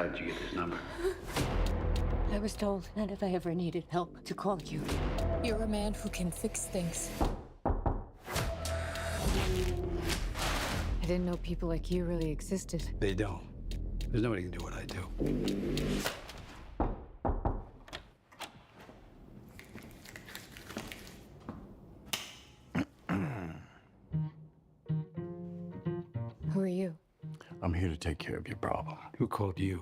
How did you get this number? I was told that if I ever needed help, to call you. You're a man who can fix things. I didn't know people like you really existed. They don't. There's nobody can do what I do. Who are you? I'm here to take care of your problem. Who called you?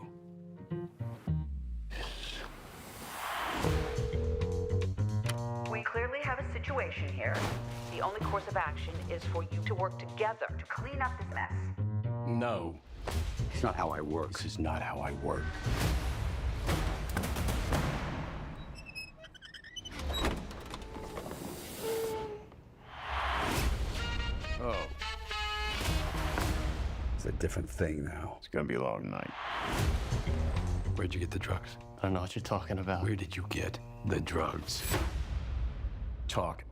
We clearly have a situation here. The only course of action is for you to work together to clean up this mess. No. It's not how I work. This is not how I work. Oh. It's a different thing now. It's gonna be a long night. Where'd you get the drugs? I don't know what you're talking about. Where did you get the drugs? Talk.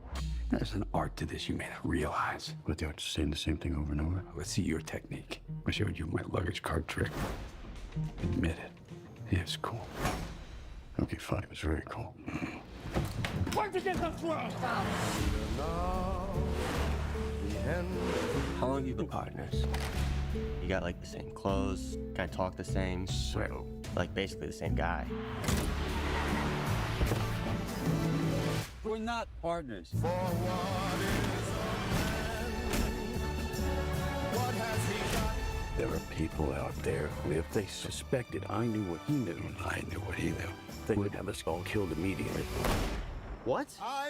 There's an art to this you may not realize. What, the art just saying the same thing over and over? Let's see your technique. I showed you my luggage card trick. Admit it. Yeah, it's cool. Okay, fine. It was very cool. Where'd you get the drugs? How long have you been partners? You got like the same clothes, kind of talk the same. So, Like basically the same guy. We're not partners. there are people out there who, if they suspected I knew what he knew and I knew what he knew, they would have us all killed immediately. What? Stop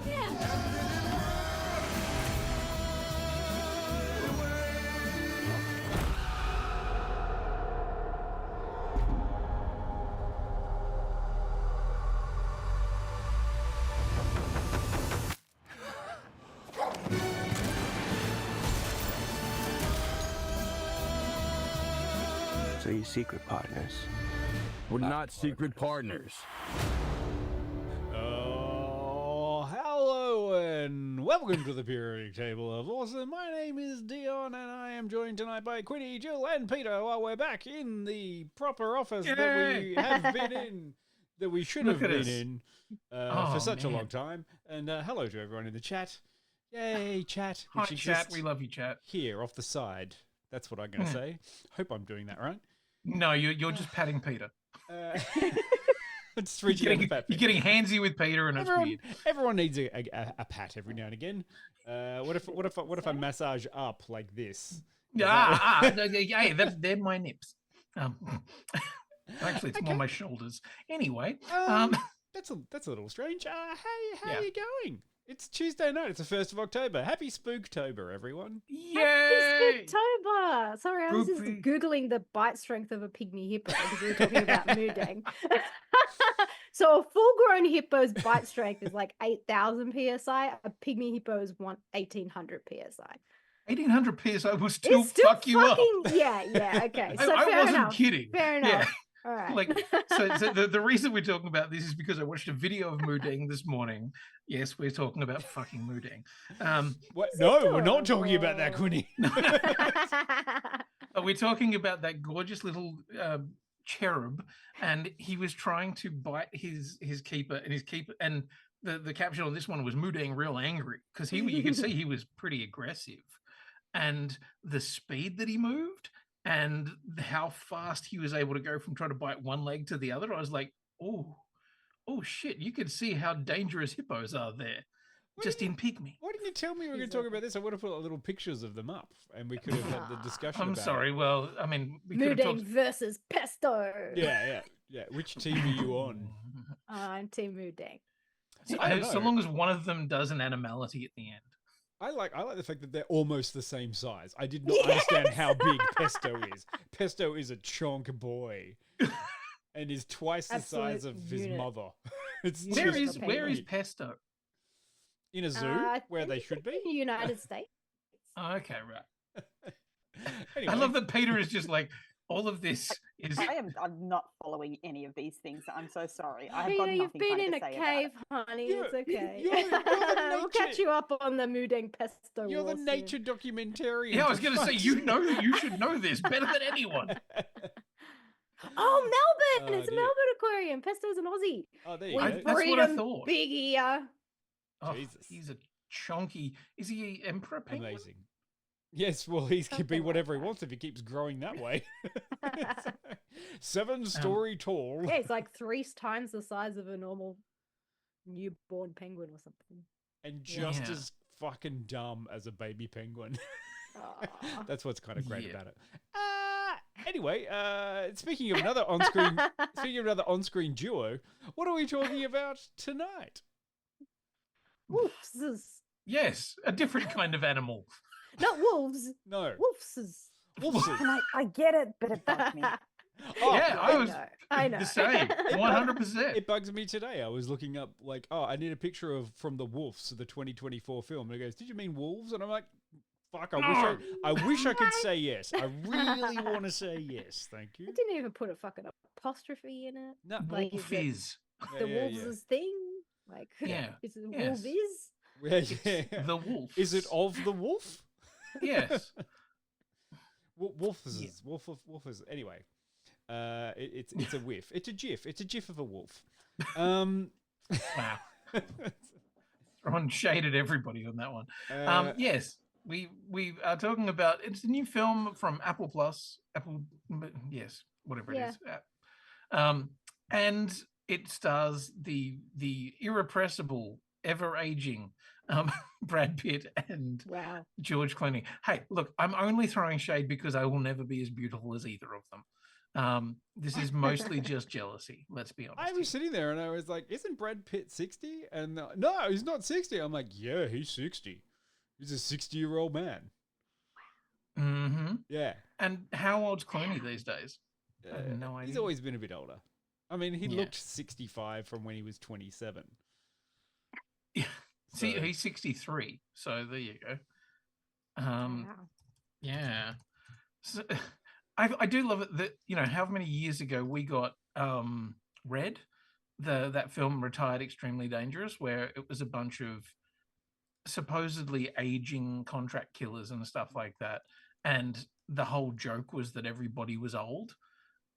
him! So you're secret partners. We're not secret partners. Oh, hello and welcome to the periodic table of awesome. My name is Dion and I am joined tonight by Quinny, Jill and Peter while we're back in the proper office that we have been in, that we should have been in for such a long time. And hello to everyone in the chat. Yay, chat. Hi, chat. We love you, chat. Here off the side. That's what I'm going to say. Hope I'm doing that right. No, you're just patting Peter. It's reaching out to pat You're getting handsy with Peter, and it's weird. Everyone needs a pat every now and again. What if I massage up like this? Yeah, they're my nips. Actually, it's more my shoulders. Anyway, that's a little strange. Hey, how are you going? It's Tuesday night. It's the 1st of October. Happy Spooktober, everyone. Yay! Happy Spooktober! Sorry, I was just Googling the bite strength of a pygmy hippo because we were talking about mooding. So a full-grown hippo's bite strength is like 8,000 psi. A pygmy hippo's 1,800 psi. 1,800 psi will still fuck you up. Yeah, okay. So I fair wasn't enough. kidding. Fair enough. Yeah. All right. Like, so the reason we're talking about this is because I watched a video of Moodang this morning. Yes, we're talking about fucking Moodang. What? No, we're not talking about that, Quinny. We're talking about that gorgeous little cherub, and he was trying to bite his keeper, and the caption on this one was Moodang real angry because you could see he was pretty aggressive, and the speed that he moved and how fast he was able to go from trying to bite one leg to the other. I was like, oh shit, you could see how dangerous hippos are there. In pygmy. Why didn't you tell me we were going to talk about this? I would have put little pictures of them up and we could have had the discussion I'm about sorry. it. Well, I mean, we could have Mooding talked... versus Pesto. Yeah. Which team are you on? I'm Team Mooding. So long as one of them does an animality at the end. I like the fact that they're almost the same size. I did not understand how big Pesto is. Pesto is a chonk boy and is twice the size of his mother. Where is Pesto? In a zoo where they should be? United States. Oh, okay, right. Anyway. I love that Peter is just like, all of this is. I'm not following any of these things. I'm so sorry. I have got Peter, nothing you've been funny in to a say cave, about honey. You're- It's okay. you're the We'll catch nature- you up on the Mudeng pesto. You're the war nature soon. documentarian. Yeah, I was for going to say, fuck's you sake. know, you should know this better than anyone. Oh, Melbourne! Oh, It's a dear. Melbourne aquarium. Pesto's an Aussie. Oh, there We you go. That's breed what I 'em thought. big ear. Oh, Jesus. he's a chunky. Is he emperor penguin? Amazing. Yes, well, he can be Something whatever like he that. wants if he keeps growing that way. 7-story tall. Yeah, it's like 3 times the size of a normal newborn penguin or something. And just Yeah. as fucking dumb as a baby penguin. Aw. That's what's kind of great Yeah. about it. Anyway, speaking of another on-screen duo, what are we talking about tonight? Wolfses. Yes, a different kind of animal. Not wolves. No. Wolfses. Wolfses. And I get it, but it bugs me. Oh, Yeah, I was I know. the same, 100%. It bugs me today. I was looking up, like, I need a picture of from the Wolves, the 2024 film. And it goes, did you mean wolves? And I'm like, fuck, I wish I could say yes. I really want to say yes. Thank you. I didn't even put a fucking apostrophe in it. No. Like, Wolf is it is. the Yeah, wolves' thing? Like, Yeah. is it Yes. wolf is? Yeah. The wolf. Is it of the wolf? Yes. Wolfers. Wolfers. Anyway, it's a whiff. It's a gif. It's a gif of a wolf. Wow. Throwing shade at everybody on that one. Yes, we are talking about. It's a new film from Apple Plus. Yes, whatever it is. And it stars the irrepressible, ever aging Brad Pitt and Wow. George Clooney. Hey, look, I'm only throwing shade because I will never be as beautiful as either of them. This is mostly just jealousy. Let's be honest. I was sitting there and I was like, "Isn't Brad Pitt 60?" And no, he's not 60. I'm like, "Yeah, he's 60. He's a 60-year-old man." Mm-hmm. Yeah. And how old's Clooney these days? I have no idea. He's always been a bit older. I mean, he Yeah. looked 65 from when he was 27. Yeah. See, So- he's 63. So there you go. Wow. Yeah. So, I do love it that, you know, how many years ago we got Red, that film Retired Extremely Dangerous, where it was a bunch of supposedly aging contract killers and stuff like that. And the whole joke was that everybody was old.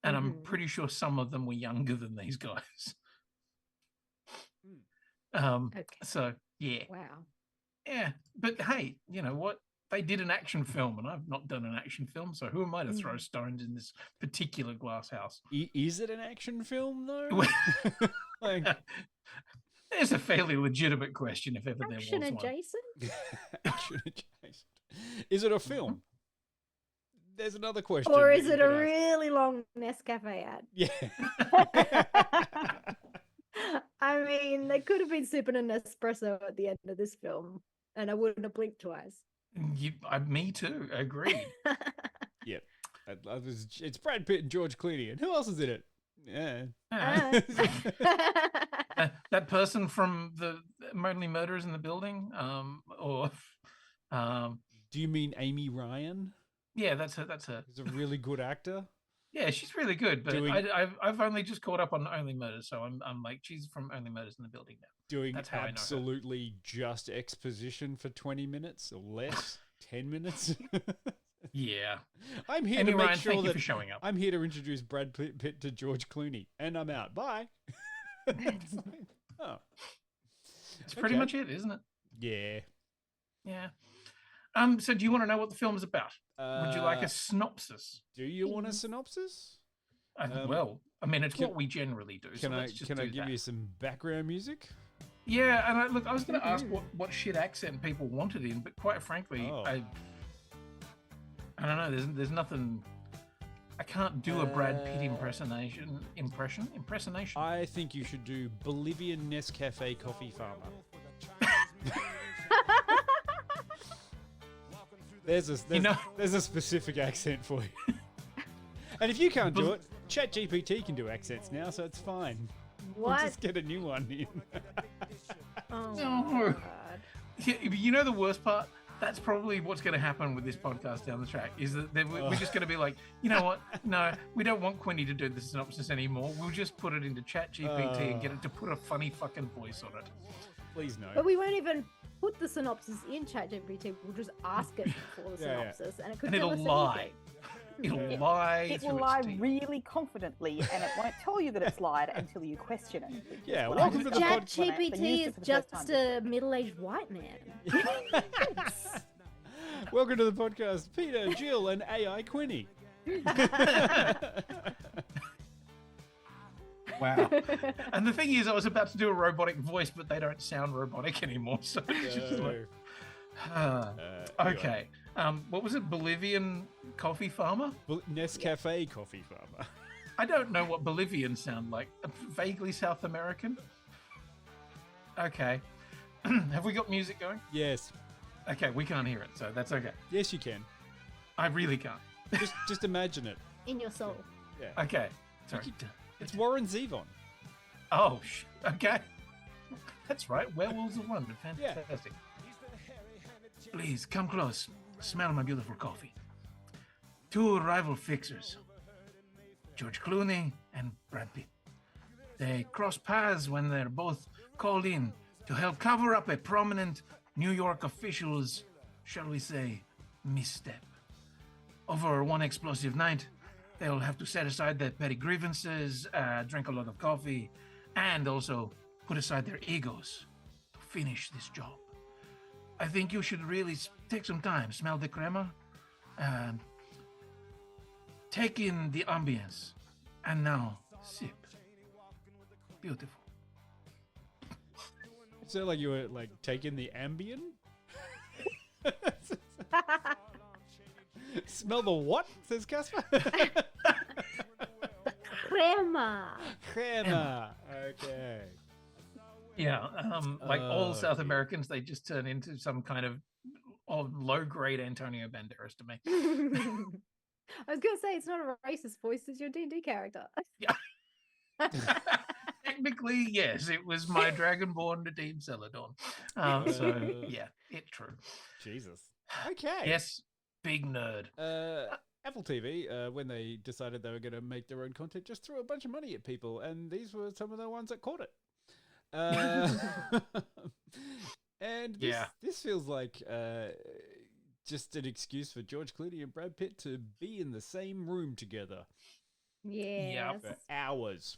And I'm Mhm. pretty sure some of them were younger than these guys. Okay. So yeah. Wow. Yeah. But hey, you know what? They did an action film and I've not done an action film, so who am I to throw stones in this particular glass house? Is it an action film though? Like, It's a fairly legitimate question if ever Action there was one. adjacent? action adjacent. Is it a film? There's another question. Or that is you it a could ask. really long Nescafe ad? Yeah. I mean, they could have been sipping an espresso at the end of this film, and I wouldn't have blinked twice. Me too. Agreed. Yep. It's Brad Pitt and George Clooney. And who else is in it? Yeah. That person from the Only Murders in the Building, or Do you mean Amy Ryan? yeah, that's her. That's her. Who's a really good actor. Yeah, she's really good, but Doing- I've only just caught up on Only Murders, so I'm like, she's from Only Murders in the Building now. Doing That's how I know her. absolutely just exposition for 20 minutes or less, 10 minutes. Yeah. I'm here Amy to make Ryan, sure thank you that for showing up. I'm here to introduce Brad Pitt to George Clooney, and I'm out. Bye. It's like, oh, That's pretty okay. much it, isn't it? Yeah. Yeah. So do you want to know what the film is about? Would you like a synopsis? Do you want a synopsis? Well, I mean, it's can- what we generally do. So Can I let's just can do I give that. you some background music? Yeah, and I was going to ask what shit accent people wanted in, but quite frankly, Oh. I don't know. There's nothing. I can't do a Brad Pitt impersonation. I think you should do Bolivian Nescafe coffee farmer. There's a specific accent for you. And if you can't do it, ChatGPT can do accents now, so it's fine. We'll What? just get a new one in. Oh, No. my God. You know the worst part? That's probably what's going to happen with this podcast down the track. Is that we're just going to be like, you know what? No, we don't want Quinny to do the synopsis anymore. We'll just put it into ChatGPT and get it to put a funny fucking voice on it. Please no. But we won't even put the synopsis in ChatGPT. We'll just ask it for the synopsis, and it could tell it'll us lie. anything. It'll lie. It will lie really confidently, and it won't tell you that it's lied until you question it. Yeah, welcome to the podcast. ChatGPT is just a middle-aged white man. Welcome to the podcast, Peter, Jill, and AI Quinny. Wow. And the thing is, I was about to do a robotic voice, but they don't sound robotic anymore. So it's just like, okay. What was it? Bolivian coffee farmer? Nescafe coffee farmer. I don't know what Bolivians sound like. Vaguely South American? Okay. Have we got music going? Yes. Okay, we can't hear it, so that's okay. Yes, you can. I really can't. Just imagine it. In your soul. Yeah. Okay. Sorry. It's Warren Zevon. Oh, okay. That's right. Werewolves of London. Fantastic. Yeah. Please, come close. Smell my beautiful coffee. Two rival fixers. George Clooney and Brad Pitt. They cross paths when they're both called in to help cover up a prominent New York official's, shall we say, misstep. Over one explosive night, they'll have to set aside their petty grievances, drink a lot of coffee, and also put aside their egos to finish this job. I think you should really take some time, smell the crema, and take in the ambience, and now sip. Beautiful. So like you were like taking the Ambien? Smell the what? Says Casper. Crema. Crema. Okay. Yeah, like all South Americans, they just turn into some kind of low-grade Antonio Banderas to me. I was going to say, it's not a racist voice, it's your D&D character. Yeah. Technically, yes, it was my Dragonborn Nadim Celadon. So, yeah, it's true. Jesus. Okay. Yes, big nerd. Apple TV, when they decided they were going to make their own content, just threw a bunch of money at people, and these were some of the ones that caught it. And this feels like just an excuse for George Clooney and Brad Pitt to be in the same room together. Yeah. For hours.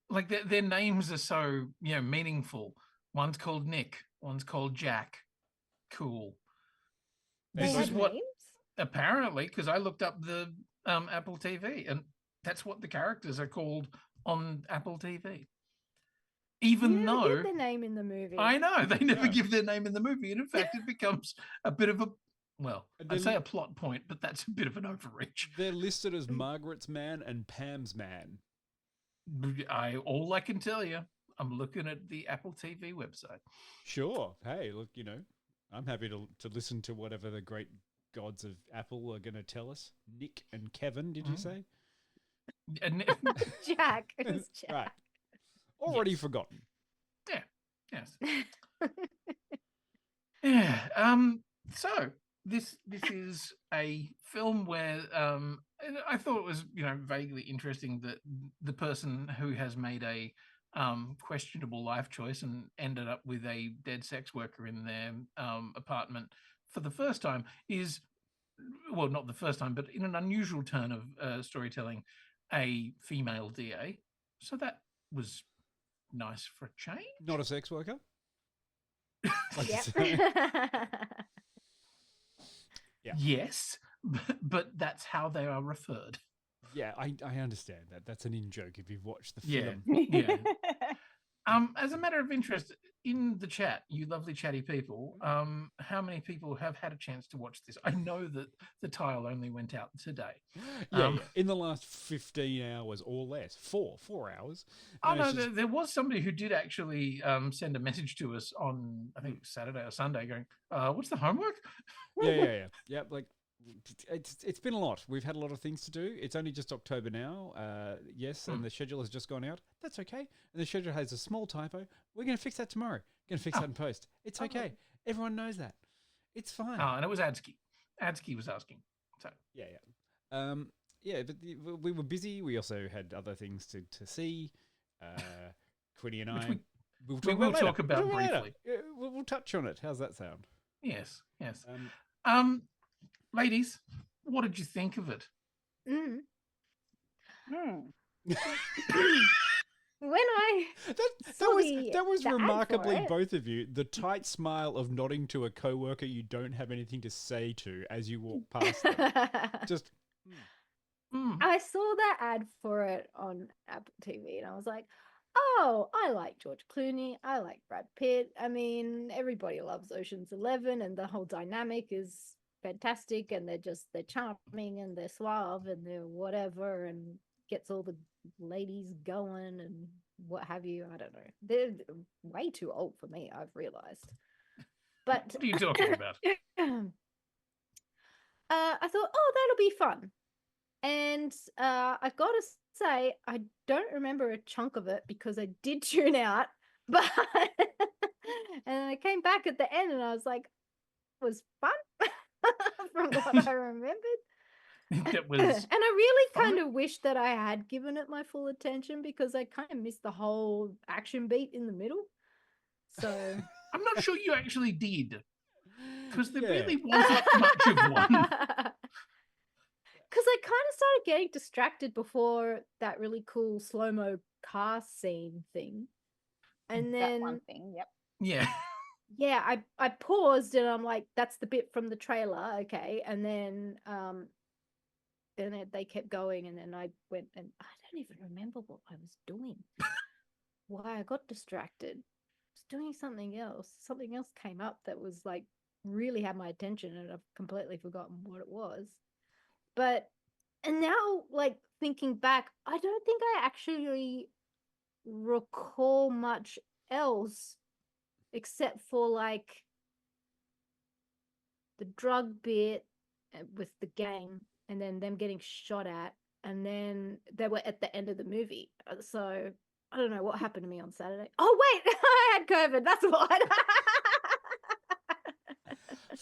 Like their names are so meaningful. One's called Nick. One's called Jack. Cool. This is what names? Apparently, because I looked up the Apple TV, and that's what the characters are called on Apple TV. Even though give their name in the movie. I know they never give their name in the movie, and in fact, it becomes a bit of a I'd say a plot point, but that's a bit of an overreach. They're listed as Margaret's man and Pam's man. All I can tell you, I'm looking at the Apple TV website. Sure. Hey, look, I'm happy to listen to whatever the great gods of Apple are going to tell us. Nick and Kevin, did you say? Jack. It was Jack. Right. Already forgotten. Yeah. Yes. Yeah. So this is a film where I thought it was vaguely interesting that the person who has made a questionable life choice and ended up with a dead sex worker in their apartment for the first time is, well, not the first time, but in an unusual turn of storytelling, a female DA. So that was nice for a change. Not a sex worker? Yeah. Yes, but that's how they are referred. Yeah, I understand that. That's an in-joke if you've watched the film. Yeah. As a matter of interest, in the chat, you lovely chatty people, how many people have had a chance to watch this? I know that the tile only went out today. Yeah. In the last 15 hours or less. 4 hours. Oh, no, there was somebody who did actually send a message to us on, I think, Saturday or Sunday going, what's the homework? Yeah. Like, it's been a lot. We've had a lot of things to do. It's only just October now. Yes, and the schedule has just gone out. That's okay. And the schedule has a small typo. We're going to fix that tomorrow. Going to fix that in post. It's okay. Everyone knows that. It's fine. Oh, and it was Adsky. Adsky was asking. So Yeah. Yeah, but we were busy. We also had other things to see. Quinny and I. We'll talk about briefly. Later. We'll touch on it. How's that sound? Yes. Ladies, what did you think of it? When I that was the ad remarkably for it. both of you. The tight smile of nodding to a coworker you don't have anything to say to as you walk past them. Just. I saw that ad for it on Apple TV, and I was like, "Oh, I like George Clooney. I like Brad Pitt. I mean, everybody loves Ocean's 11, and the whole dynamic is fantastic. And they're charming, and they're suave, and they're whatever, and gets all the ladies going, and what have you. I don't know. They're way too old for me. I've realized. But what are you talking about? I thought, oh, that'll be fun. And I got to say, I don't remember a chunk of it because I did tune out. But and I came back at the end and I was like, it was fun from what I remembered. It was and I really kind of wish that I had given it my full attention because I kind of missed the whole action beat in the middle. So I'm not sure you actually did. Because there really wasn't much of one. Because I kind of started getting distracted before that really cool slow-mo car scene thing. And then that one thing, yep. Yeah. Yeah, I paused and I'm like, that's the bit from the trailer, okay. And then they kept going, and then I went, and I don't even remember what I was doing. Why I got distracted. I was doing something else. Something else came up that was like really had my attention, and I've completely forgotten what it was. But, and now, like, thinking back, I don't think I actually recall much else except for, like, the drug bit with the gang, and then them getting shot at, and then they were at the end of the movie. So, I don't know what happened to me on Saturday. Oh, wait! I had COVID, that's what!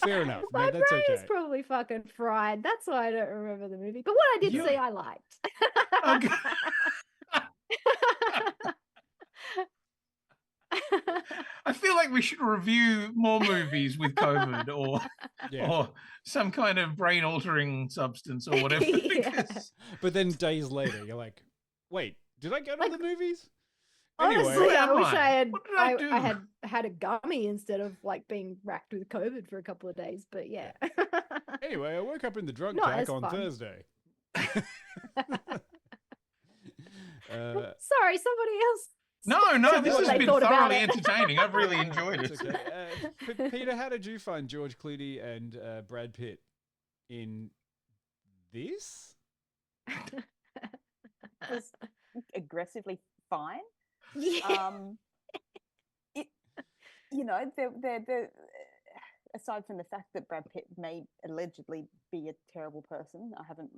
Fair enough. My mate, that's brain okay. is probably fucking fried. That's why I don't remember the movie. But what I did see, I liked. Okay. I feel like we should review more movies with COVID or some kind of brain-altering substance or whatever. Because... But then days later, you're like, wait, did I go to the movies? Honestly, Anyway, I wish I had. What did I do? I had a gummy instead of like being racked with COVID for a couple of days. But yeah. Anyway, I woke up in the drunk Not tank as on fun. Thursday. Sorry, somebody else. No, this has they been thought about thoroughly it. entertaining. I've really enjoyed it. It's okay. Peter, how did you find George Clooney and Brad Pitt in this? It was aggressively fine. Yeah. They're aside from the fact that Brad Pitt may allegedly be a terrible person, I haven't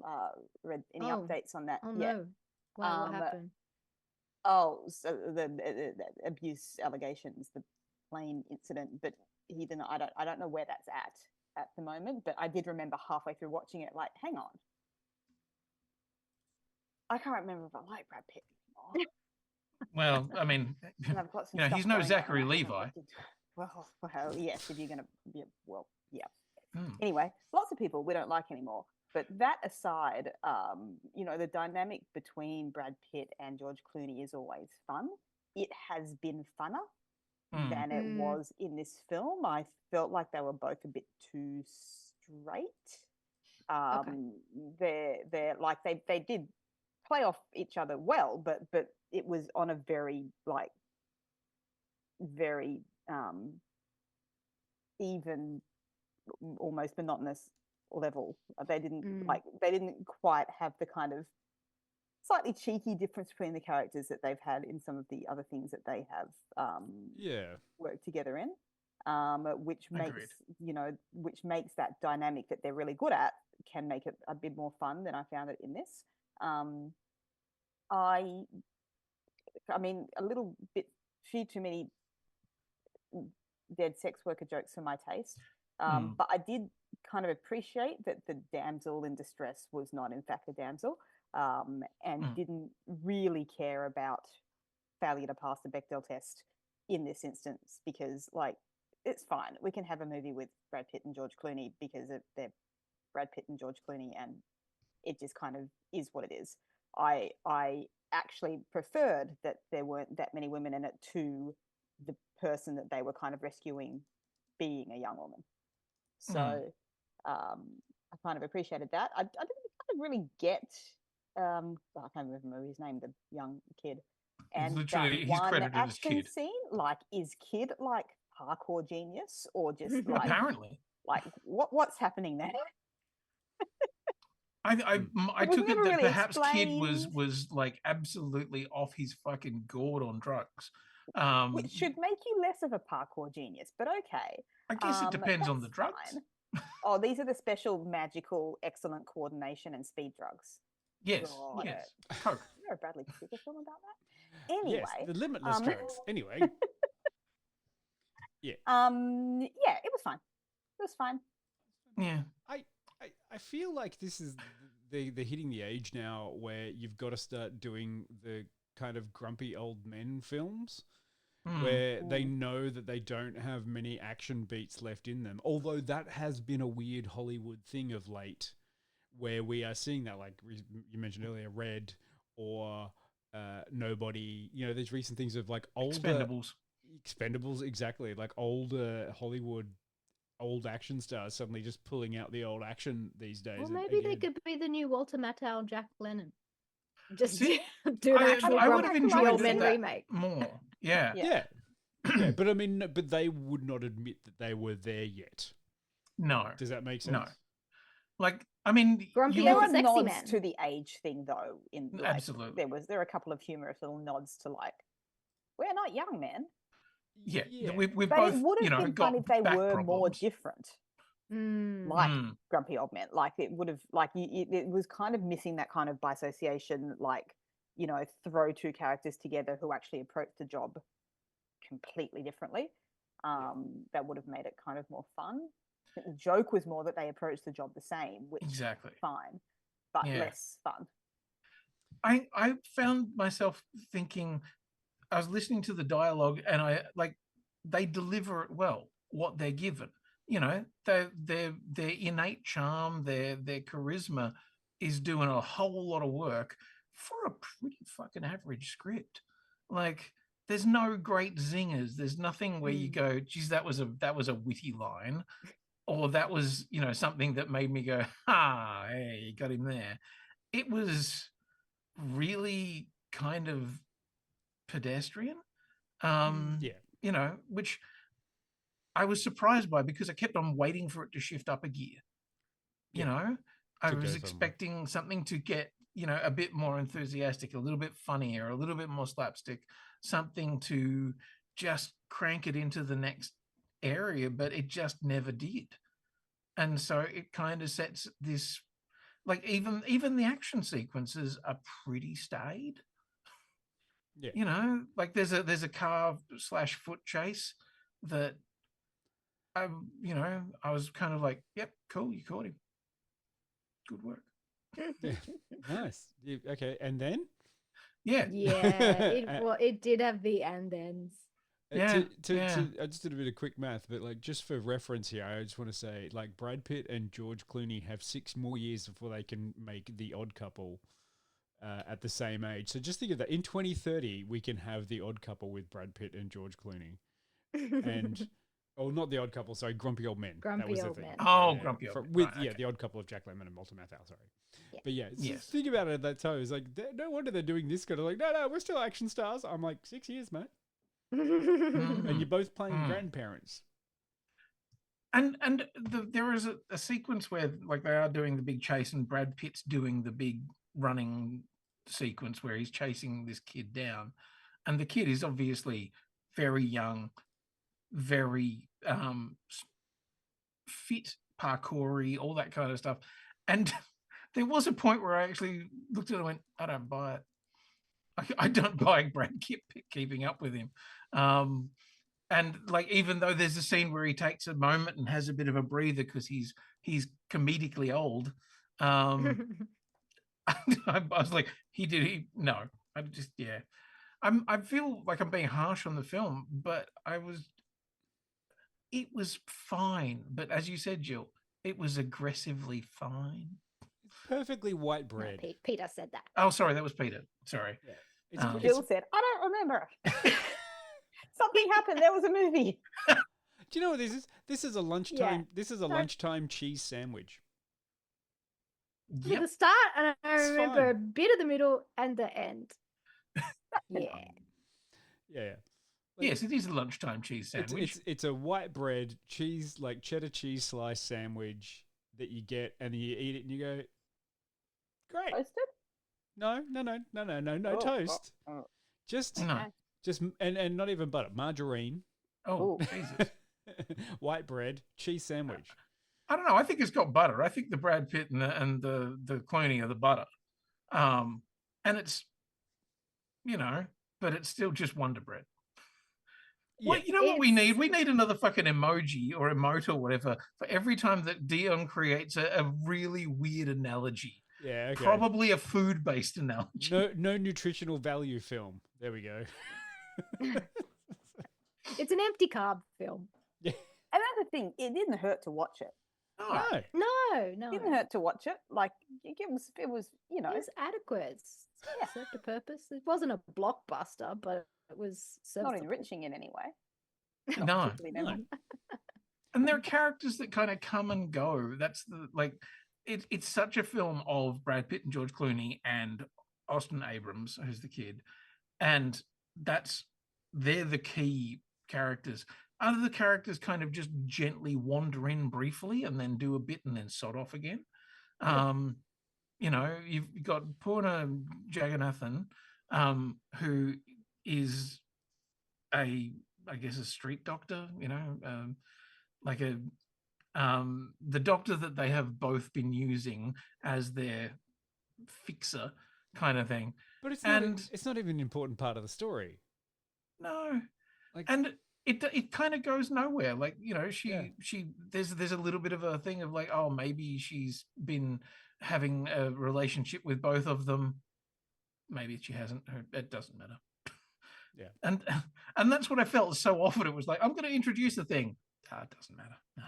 read any updates on that yet. No. Wow, what happened? So the abuse allegations, the plane incident, but I don't know where that's at the moment. But I did remember halfway through watching it, like, hang on, I can't remember if I like Brad Pitt anymore. Well, I mean, he's no Zachary Levi. Well, yes, if you're going to be, Anyway, lots of people we don't like anymore. But that aside, the dynamic between Brad Pitt and George Clooney is always fun. It has been funner than it was in this film. I felt like they were both a bit too straight. They're like they did play off each other well, but it was on a very even, almost monotonous level. They didn't quite have the kind of slightly cheeky difference between the characters that they've had in some of the other things that they have worked together in, which makes that dynamic that they're really good at can make it a bit more fun than I found it in this. I mean, a little bit, few too many dead sex worker jokes for my taste. But I did kind of appreciate that the damsel in distress was not in fact a damsel, and didn't really care about failure to pass the Bechdel test in this instance, because like it's fine. We can have a movie with Brad Pitt and George Clooney because they're Brad Pitt and George Clooney, and it just kind of is what it is. I actually preferred that there weren't that many women in it to the person that they were kind of rescuing being a young woman. So I kind of appreciated that. I didn't kind of really get I can't remember his name, the young kid. And literally, that he's one credited as action Kid. scene, like, is Kid like parkour genius or just like Apparently, like what's happening there? I It was took it never that really perhaps Kid explained. was like absolutely off his fucking gourd on drugs. Which should make you less of a parkour genius, but okay. I guess it depends on the that's drugs. fine. Oh, these are the special, magical, excellent coordination and speed drugs. Yes, Got yes. it. Coke. Is there a Bradley Cooper film about that? Anyway, Yes, the limitless drugs. Anyway, yeah, it was fine. It was fine. Yeah. I feel like this is they're hitting the age now where you've got to start doing the kind of grumpy old men films where they know that they don't have many action beats left in them. Although that has been a weird Hollywood thing of late, where we are seeing that, like you mentioned earlier, Red or Nobody. You know, there's recent things of like older Expendables, exactly, like older Hollywood. Old action stars suddenly just pulling out the old action these days. Well, maybe they could be the new Walter Matthau, Jack Lennon. Just do an I actual would have enjoyed Old Men that remake. more. Yeah. Yeah. Yeah, but I mean, but they would not admit that they were there yet. No. Does that make sense? No. Like, I mean, Grumpy There old are sexy nods man. to the age thing, though. In like, Absolutely. there are a couple of humorous little nods to like, we're not young men. Yeah. Yeah. We've But both, it would you have know, been got fun if they back were more problems. different, Mm. like Grumpy Old Men. Like it would have, like it was kind of missing that kind of bisociation. Like, you know, throw two characters together who actually approach the job completely differently. That would have made it kind of more fun. I think the joke was more that they approached the job the same, which Exactly. fine, but Yeah. less fun. I found myself thinking, I was listening to the dialogue and they deliver it well, what they're given. You know, their innate charm, their charisma is doing a whole lot of work for a pretty fucking average script. Like, there's no great zingers. There's nothing where you go, geez, that was a witty line, or that was, you know, something that made me go, hey, you got him there. It was really kind of pedestrian. You know, which I was surprised by because I kept on waiting for it to shift up a gear. You know, I was expecting something to get, you know, a bit more enthusiastic, a little bit funnier, a little bit more slapstick, something to just crank it into the next area, but it just never did. And so it kind of sets this, like even the action sequences are pretty staid. Yeah. You know, like there's a car / foot chase that you know, I was kind of like, yep, cool, you caught him. Good work. Yeah. Nice. Okay, and then? Yeah. Yeah, it did have the and thens. I just did a bit of quick math, but like just for reference here, I just want to say like Brad Pitt and George Clooney have 6 more years before they can make The Odd Couple at the same age. So just think of that. In 2030, we can have The Odd Couple with Brad Pitt and George Clooney. And, oh, not The Odd Couple, sorry, Grumpy Old Men. Grumpy that was Old the thing. Men. Oh, Grumpy Old Men. With, right, okay. The Odd Couple of Jack Lemmon and Walter Matthau, sorry. Yeah. But yeah, Yes. think about it at that time. It's like, no wonder they're doing this kind of like, no, we're still action stars. I'm like, 6 years, mate. And you're both playing grandparents. And there is a sequence where like they are doing the big chase and Brad Pitt's doing the big running sequence where he's chasing this kid down, and the kid is obviously very young, very fit, parkoury, all that kind of stuff. And there was a point where I actually looked at it and went, I don't buy it. I don't buy Brad Pitt keeping up with him. and like even though there's a scene where he takes a moment and has a bit of a breather because he's comedically old, I was like, no, I just I feel like I'm being harsh on the film, but it was fine. But as you said, Jill, it was aggressively fine. Perfectly white No, bread. Peter said that. Oh, sorry, that was Peter. Sorry. Yeah. Jill said, "I don't remember. Something happened. There was a movie." Do you know what this is? This is a lunchtime. Yeah. This is a lunchtime cheese sandwich. With the start, and I It's remember fine. a bit of the middle and the end. Yeah. Yeah. Yes, it is a lunchtime cheese sandwich. It's a white bread cheese, like cheddar cheese slice sandwich that you get, and you eat it and you go, great. Toasted? No Oh, toast. oh. Just No. and not even butter, margarine. Oh, Jesus. White bread cheese sandwich. I don't know. I think it's got butter. I think the Brad Pitt and the Clooney are the butter. And it's, but it's still just Wonder Bread. Yeah. Well, you know what we need? We need another fucking emoji or emote or whatever for every time that Dion creates a really weird analogy. Yeah, okay. Probably a food-based analogy. No nutritional value film. There we go. It's an empty carb film. Yeah. And that's the thing, it didn't hurt to watch it. No. No. It didn't hurt to watch it. Like it was, It was adequate. It served a purpose. It wasn't a blockbuster, but it was not serviceable. enriching in any way. No. Particularly And there are characters that kind of come and go. That's it's such a film of Brad Pitt and George Clooney and Austin Abrams, who's the kid, and they're the key characters. Other characters kind of just gently wander in briefly and then do a bit and then sod off again. You've got Purna Jagannathan, who is I guess a street doctor, the doctor that they have both been using as their fixer kind of thing. But it's not even an important part of the story. No. And it kind of goes nowhere. Like, there's a little bit of a thing of like, oh, maybe she's been having a relationship with both of them. Maybe she hasn't. It doesn't matter. Yeah. And that's what I felt so often. It was like, I'm going to introduce the thing. It doesn't matter. No,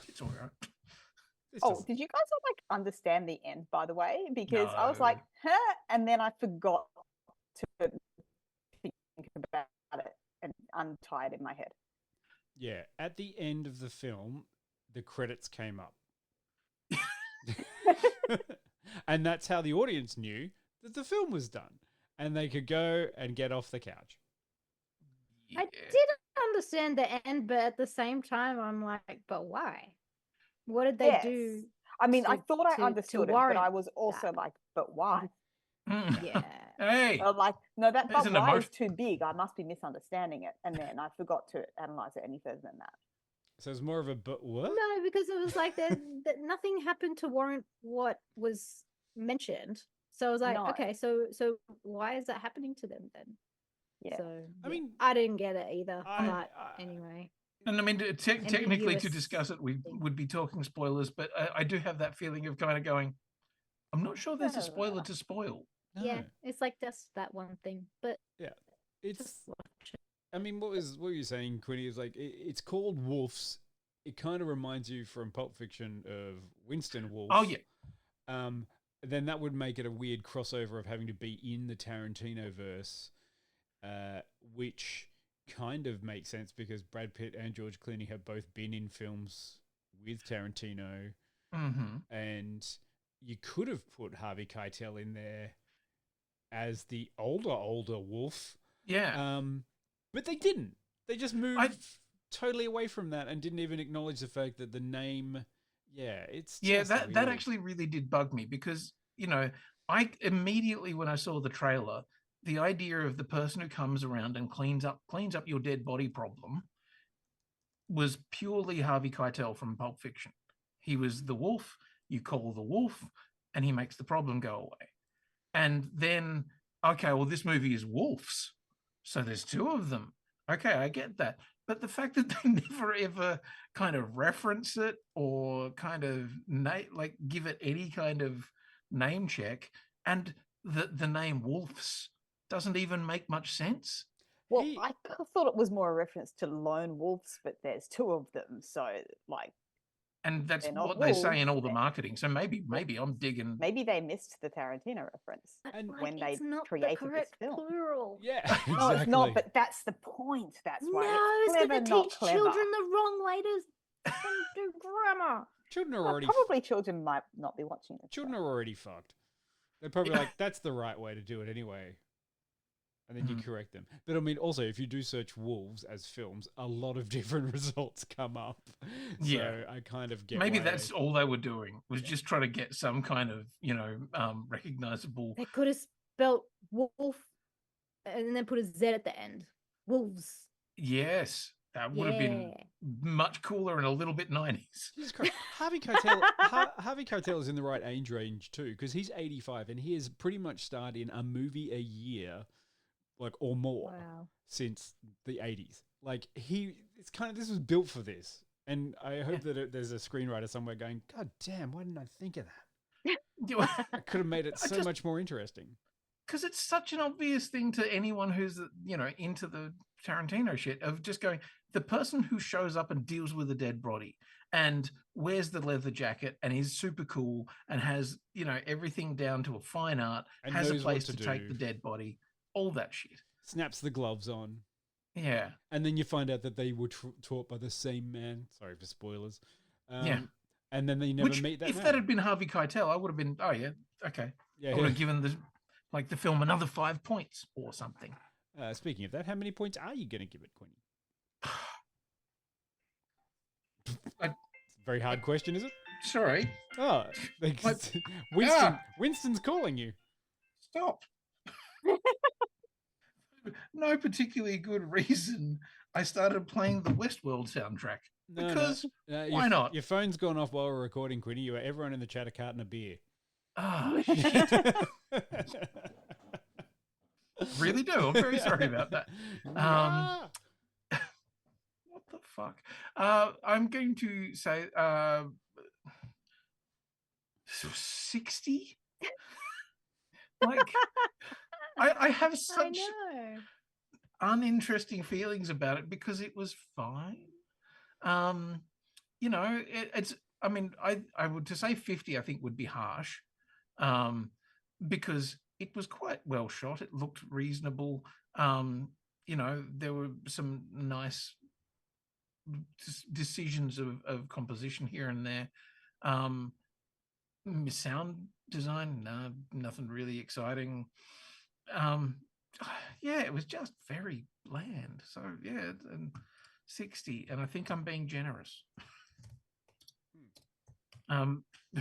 it's all right. Did you guys all understand the end, by the way? Because I was like, huh? And then I forgot to think about it and untie it in my head. Yeah. At the end of the film, the credits came up. And that's how the audience knew that the film was done. And they could go and get off the couch. I didn't understand the end, but at the same time, I'm like, but why? What did they do? I mean, I thought I understood it, but I was also that? like, but why? Yeah. Hey. Like, no, that There's but an why emotion. is too big. I must be misunderstanding it. And then I forgot to analyze it any further than that. So it's more of a but what? No, because it was like that nothing happened to warrant what was mentioned. So I was like, No. okay, so why is that happening to them then? Yeah. So I mean, I didn't get it either. But anyway. And I mean, technically, to Ambiguous discuss it, we would be talking spoilers, but I do have that feeling of kind of going, I'm not sure there's a spoiler to spoil. No. Yeah, it's like just that one thing. But Yeah. It's just watch it. I mean, what were you saying, Quinny? Is like it's called Wolves. It kind of reminds you from Pulp Fiction of Winston Wolfe. Oh yeah. Then that would make it a weird crossover of having to be in the Tarantino verse, which kind of makes sense because Brad Pitt and George Clooney have both been in films with Tarantino, and you could have put Harvey Keitel in there as the older Wolf. Yeah. But they didn't. They just moved totally away from that and didn't even acknowledge the fact that the name. Yeah, it's just that weird. actually really did bug me because I immediately when I saw the trailer, the idea of the person who comes around and cleans up your dead body problem was purely Harvey Keitel from Pulp Fiction. He was the wolf. You call the wolf, and he makes the problem go away. And then, okay, well, this movie is wolves, so there's two of them. Okay, I get that. But the fact that they never ever kind of reference it or kind of like give it any kind of name check, and the name Wolves doesn't even make much sense. Well, I thought it was more a reference to lone wolves, but there's two of them, so like. And that's they're not what they say in all wolves, the marketing. So maybe I'm digging. Maybe they missed the Tarantino reference when they created this film. Plural. Yeah, No, exactly. it's not. But that's the point. That's why No, it's it's going to not teach clever. children the wrong way to do grammar. Children are Well, already probably children might not be watching this. children are already fucked. They're probably like, that's the right way to do it anyway. And then you correct them. But I mean, also, if you do search wolves as films, a lot of different results come up. So I kind of get Maybe that's all they were doing, was just trying to get some kind of, recognizable. They could have spelt wolf and then put a Z at the end. Wolves. Yes, that would have been much cooler and a little bit 90s. Harvey Keitel is in the right age range too, because he's 85 and he has pretty much starred in a movie a year, like, or more since the 80s. Like, this was built for this. And I hope that there's a screenwriter somewhere going, God damn, why didn't I think of that? I could have made it so much more interesting. Because it's such an obvious thing to anyone who's, into the Tarantino shit, of just going, the person who shows up and deals with a dead body and wears the leather jacket and is super cool and has, everything down to a fine art, and has a place to take the dead body, all that shit. Snaps the gloves on. Yeah. And then you find out that they were taught by the same man. Sorry for spoilers. Yeah. And then they never meet that if man. that had been Harvey Keitel, I would have been, oh yeah, okay. Yeah, I would have given the film another 5 points or something. Speaking of that, how many points are you going to give it, Quinny? It's a very hard question, is it? Sorry. Oh, Winston's calling you. Stop. No particularly good reason I started playing the Westworld soundtrack. Because why not? Your phone's gone off while we're recording, Quinny. You were everyone in the chat a carton of beer. Oh, shit. Really do. I'm very sorry about that. What the fuck? I'm going to say 60. Like, I have such uninteresting feelings about it because it was fine. It's. I mean, I would, to say 50, I think would be harsh, because it was quite well shot. It looked reasonable. There were some nice decisions of composition here and there. Sound design, nothing really exciting. It was just very bland. So and 60, and I think I'm being generous.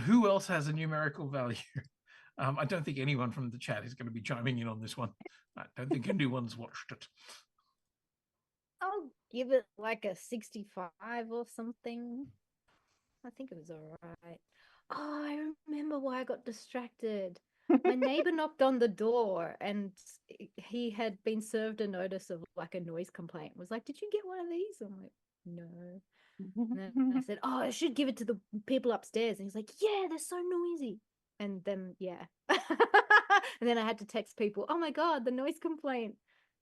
Who else has a numerical value? I don't think anyone from the chat is going to be chiming in on this one. I don't think anyone's watched it. I'll give it like a 65 or something. I think it was all right. Oh, I remember why I got distracted. My neighbor knocked on the door and he had been served a notice of like a noise complaint. Was like, did you get one of these? I'm like, no. And then I said, oh, I should give it to the people upstairs. And he's like, yeah, they're so noisy. And then, and then I had to text people, oh my God, the noise complaint.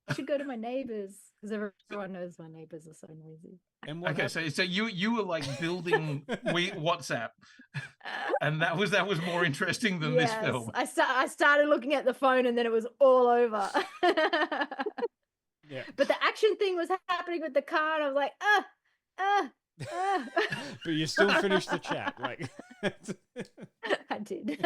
I should go to my neighbors, because everyone knows my neighbors are so noisy. And okay, so you were like building WhatsApp, and that was more interesting than this film. I started looking at the phone, and then it was all over. But the action thing was happening with the car, and I was like, But you still finished the chat, like. I did.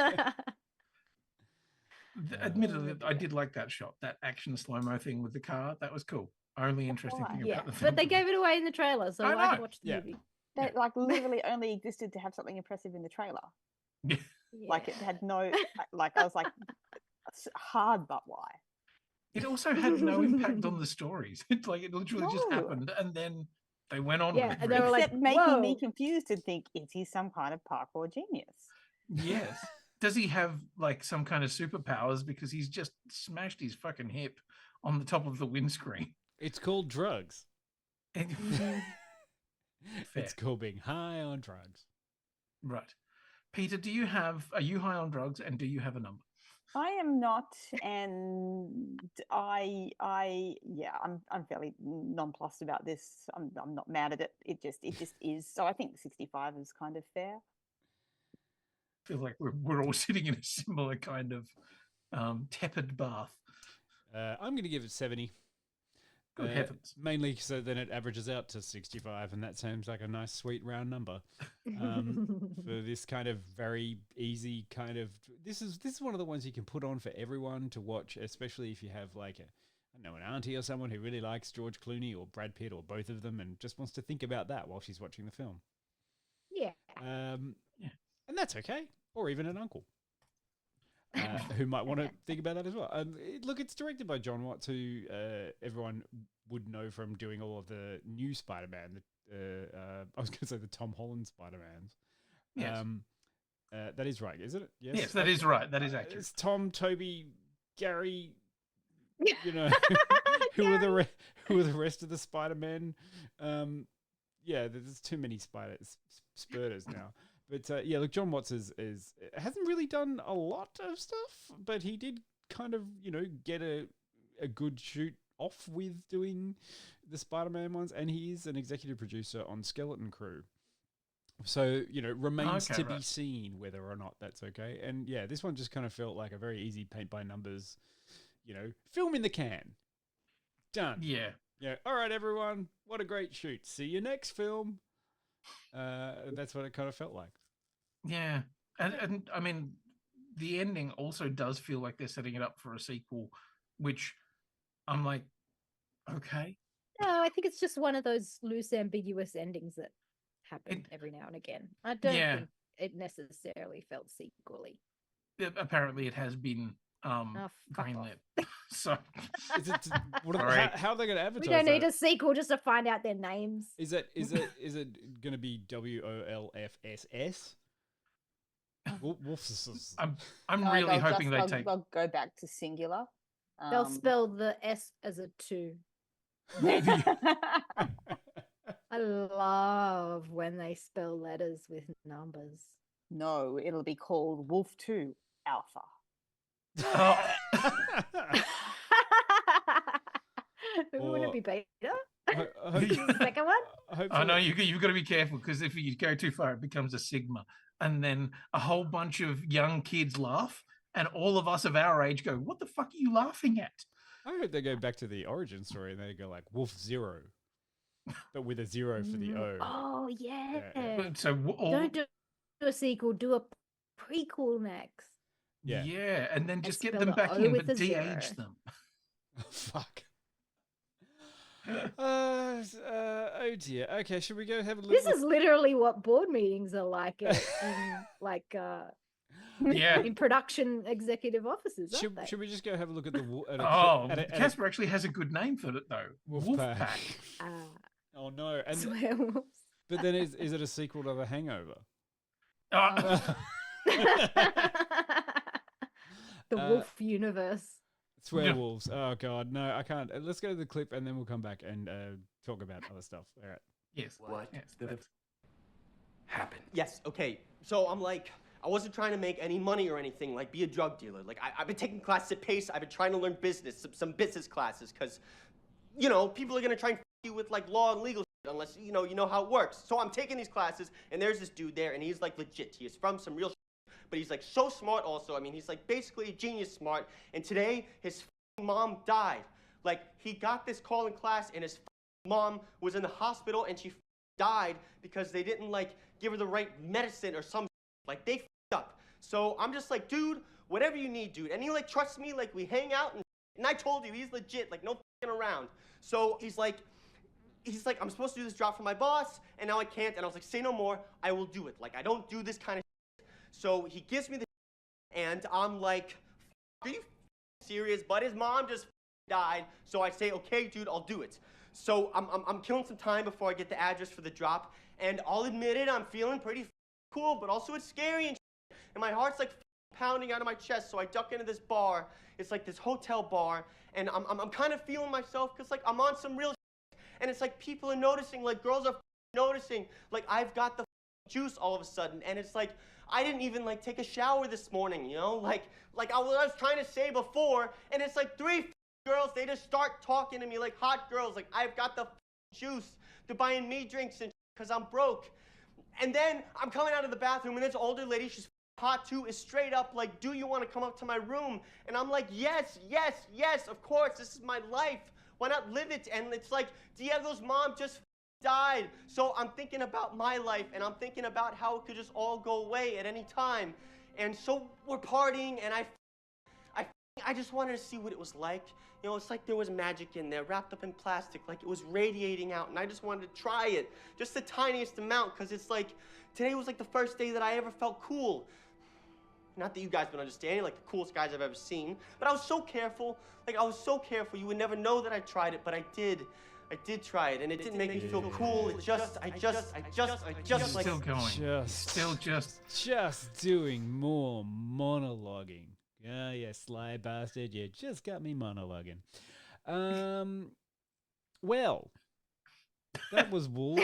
Admittedly, I did like that shot, that action slow-mo thing with the car. That was cool. Only interesting thing about the film. But they gave it away in the trailer, so I can watch the movie. That literally only existed to have something impressive in the trailer. Yeah. Like, it had no, I was like, hard, but why? It also had no impact on the stories. It's like it literally just happened, and then they went on. Yeah, and they were like, making me confused and think, is he some kind of parkour genius? Yes. Does he have like some kind of superpowers because he's just smashed his fucking hip on the top of the windscreen? It's called drugs. It's called being high on drugs. Right. Peter, are you high on drugs, and do you have a number? I am not, and I'm fairly nonplussed about this. I'm not mad at it. It just is. So I think 65 is kind of fair. I feel like we're all sitting in a similar kind of tepid bath. I'm going to give it 70. Good heavens. Mainly so then it averages out to 65, and that seems like a nice, sweet, round number. For this kind of very easy kind of... This is one of the ones you can put on for everyone to watch, especially if you have like an auntie or someone who really likes George Clooney or Brad Pitt or both of them and just wants to think about that while she's watching the film. Yeah. And that's okay. Or even an uncle. Who might want to think about that as well. Look, it's directed by John Watts, who everyone would know from doing all of the new Spider-Man. I was going to say the Tom Holland Spider-Mans. Yes. That is right, isn't it? Yes, that is right. That is accurate. It's Tom, Toby, Gary. You know, who are the rest of the Spider-Men? There's too many Spurters now. But look, John Watts hasn't really done a lot of stuff, but he did kind of, get a good shoot off with doing the Spider-Man ones, and he is an executive producer on Skeleton Crew. So, remains to be seen whether or not that's okay. And this one just kind of felt like a very easy paint by numbers, film in the can. Done. Yeah. Yeah. All right, everyone. What a great shoot. See you next film. That's what it kind of felt like. Yeah. And I mean, the ending also does feel like they're setting it up for a sequel, which I'm like, okay. No, I think it's just one of those loose, ambiguous endings that happen every now and again. I don't think it necessarily felt sequel-y. Apparently it has been greenlit. So how are they going to advertise? We don't need a sequel just to find out their names. Is it going to be WOLFSS? I'm really hoping they'll go back to singular. They'll spell the S as a 2. I love when they spell letters with numbers. No, it'll be called Wolf 2 Alpha. Would it be beta? The second one? I know you've got to be careful, because if you go too far, it becomes a sigma, and then a whole bunch of young kids laugh, and all of us of our age go, "What the fuck are you laughing at?" I hope they go back to the origin story and they go like Wolf 0, but with a 0 for the O. Oh yeah. So don't do a sequel. Do a prequel next. Yeah, and then just get them back in, but de-age them. Fuck. Oh dear. Okay, should we go have a look? This is literally what board meetings are like in in production executive offices. Should we just go have a look at the? Casper actually has a good name for it though. Wolfpack. Oh no! And Swearwolves. But then is it a sequel to The Hangover? The Wolf universe. Swearwolves. Oh god, no, I can't. Let's go to the clip and then we'll come back and talk about other stuff. All right. Yes. What happened? Yes, okay. So I'm like, I wasn't trying to make any money or anything, like be a drug dealer. Like I've been taking classes at Pace. I've been trying to learn business, some business classes, because, people are gonna try and you with like law and legal shit unless you know how it works. So I'm taking these classes, and there's this dude there, and he's like legit. He is from some real shit, but he's like so smart also. I mean, he's like basically a genius smart. And today, his mom died. Like, he got this call in class, and his mom was in the hospital, and she died because they didn't like give her the right medicine or some like they up. So I'm just like, dude, whatever you need, dude. And he like trusts me, like we hang out, and I told you he's legit, like no around. So he's like, I'm supposed to do this job for my boss, and now I can't. And I was like, say no more, I will do it. Like, I don't do this kind of shit. So he gives me the and I'm like, are you serious? But his mom just died. So I say, okay, dude, I'll do it. So I'm killing some time before I get the address for the drop. And I'll admit it, I'm feeling pretty cool, but also it's scary and shit. And my heart's like pounding out of my chest. So I duck into this bar. It's like this hotel bar. And I'm kind of feeling myself because like I'm on some real shit. and it's like people are noticing, like girls are noticing, like I've got the juice all of a sudden, and it's like I didn't even like take a shower this morning, you know, like I was trying to say before, and it's like 3 girls, they just start talking to me like hot girls, like I've got the juice. They're buying me drinks and because I'm broke. And then I'm coming out of the bathroom, and this older lady, she's hot too, is straight up like, do you want to come up to my room? And I'm like, yes, yes, yes, of course, this is my life. Why not live it? And it's like, Diego's mom just died. So I'm thinking about my life, and I'm thinking about how it could just all go away at any time. And so we're partying, and I just wanted to see what it was like. You know, it's like there was magic in there, wrapped up in plastic, like it was radiating out, and I just wanted to try it, just the tiniest amount, because it's like, today was like the first day that I ever felt cool. Not that you guys would understand, like the coolest guys I've ever seen, but I was so careful, like I was so careful, you would never know that I tried it, but I did. I did try it, and it didn't make me feel cool. It just, I just like... Still going. Just doing more monologuing. Ah, you sly bastard, you just got me monologuing. Well, that was Wolves.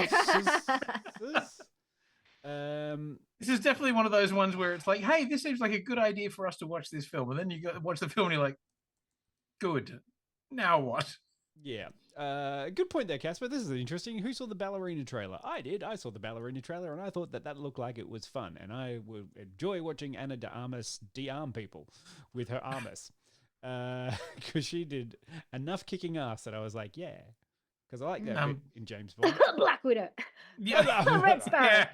This is definitely one of those ones where it's like, hey, this seems like a good idea for us to watch this film. And then you go watch the film and you're like, good. Now what? Yeah. Good point there, Casper. This is interesting. Who saw the Ballerina trailer? I did. I saw the Ballerina trailer, and I thought that looked like it was fun. And I would enjoy watching Anna de Armas de-arm people with her armas. Because she did enough kicking ass that I was like, yeah. Because I like that bit in James Bond. Black Widow. Yeah. Red Sparrow.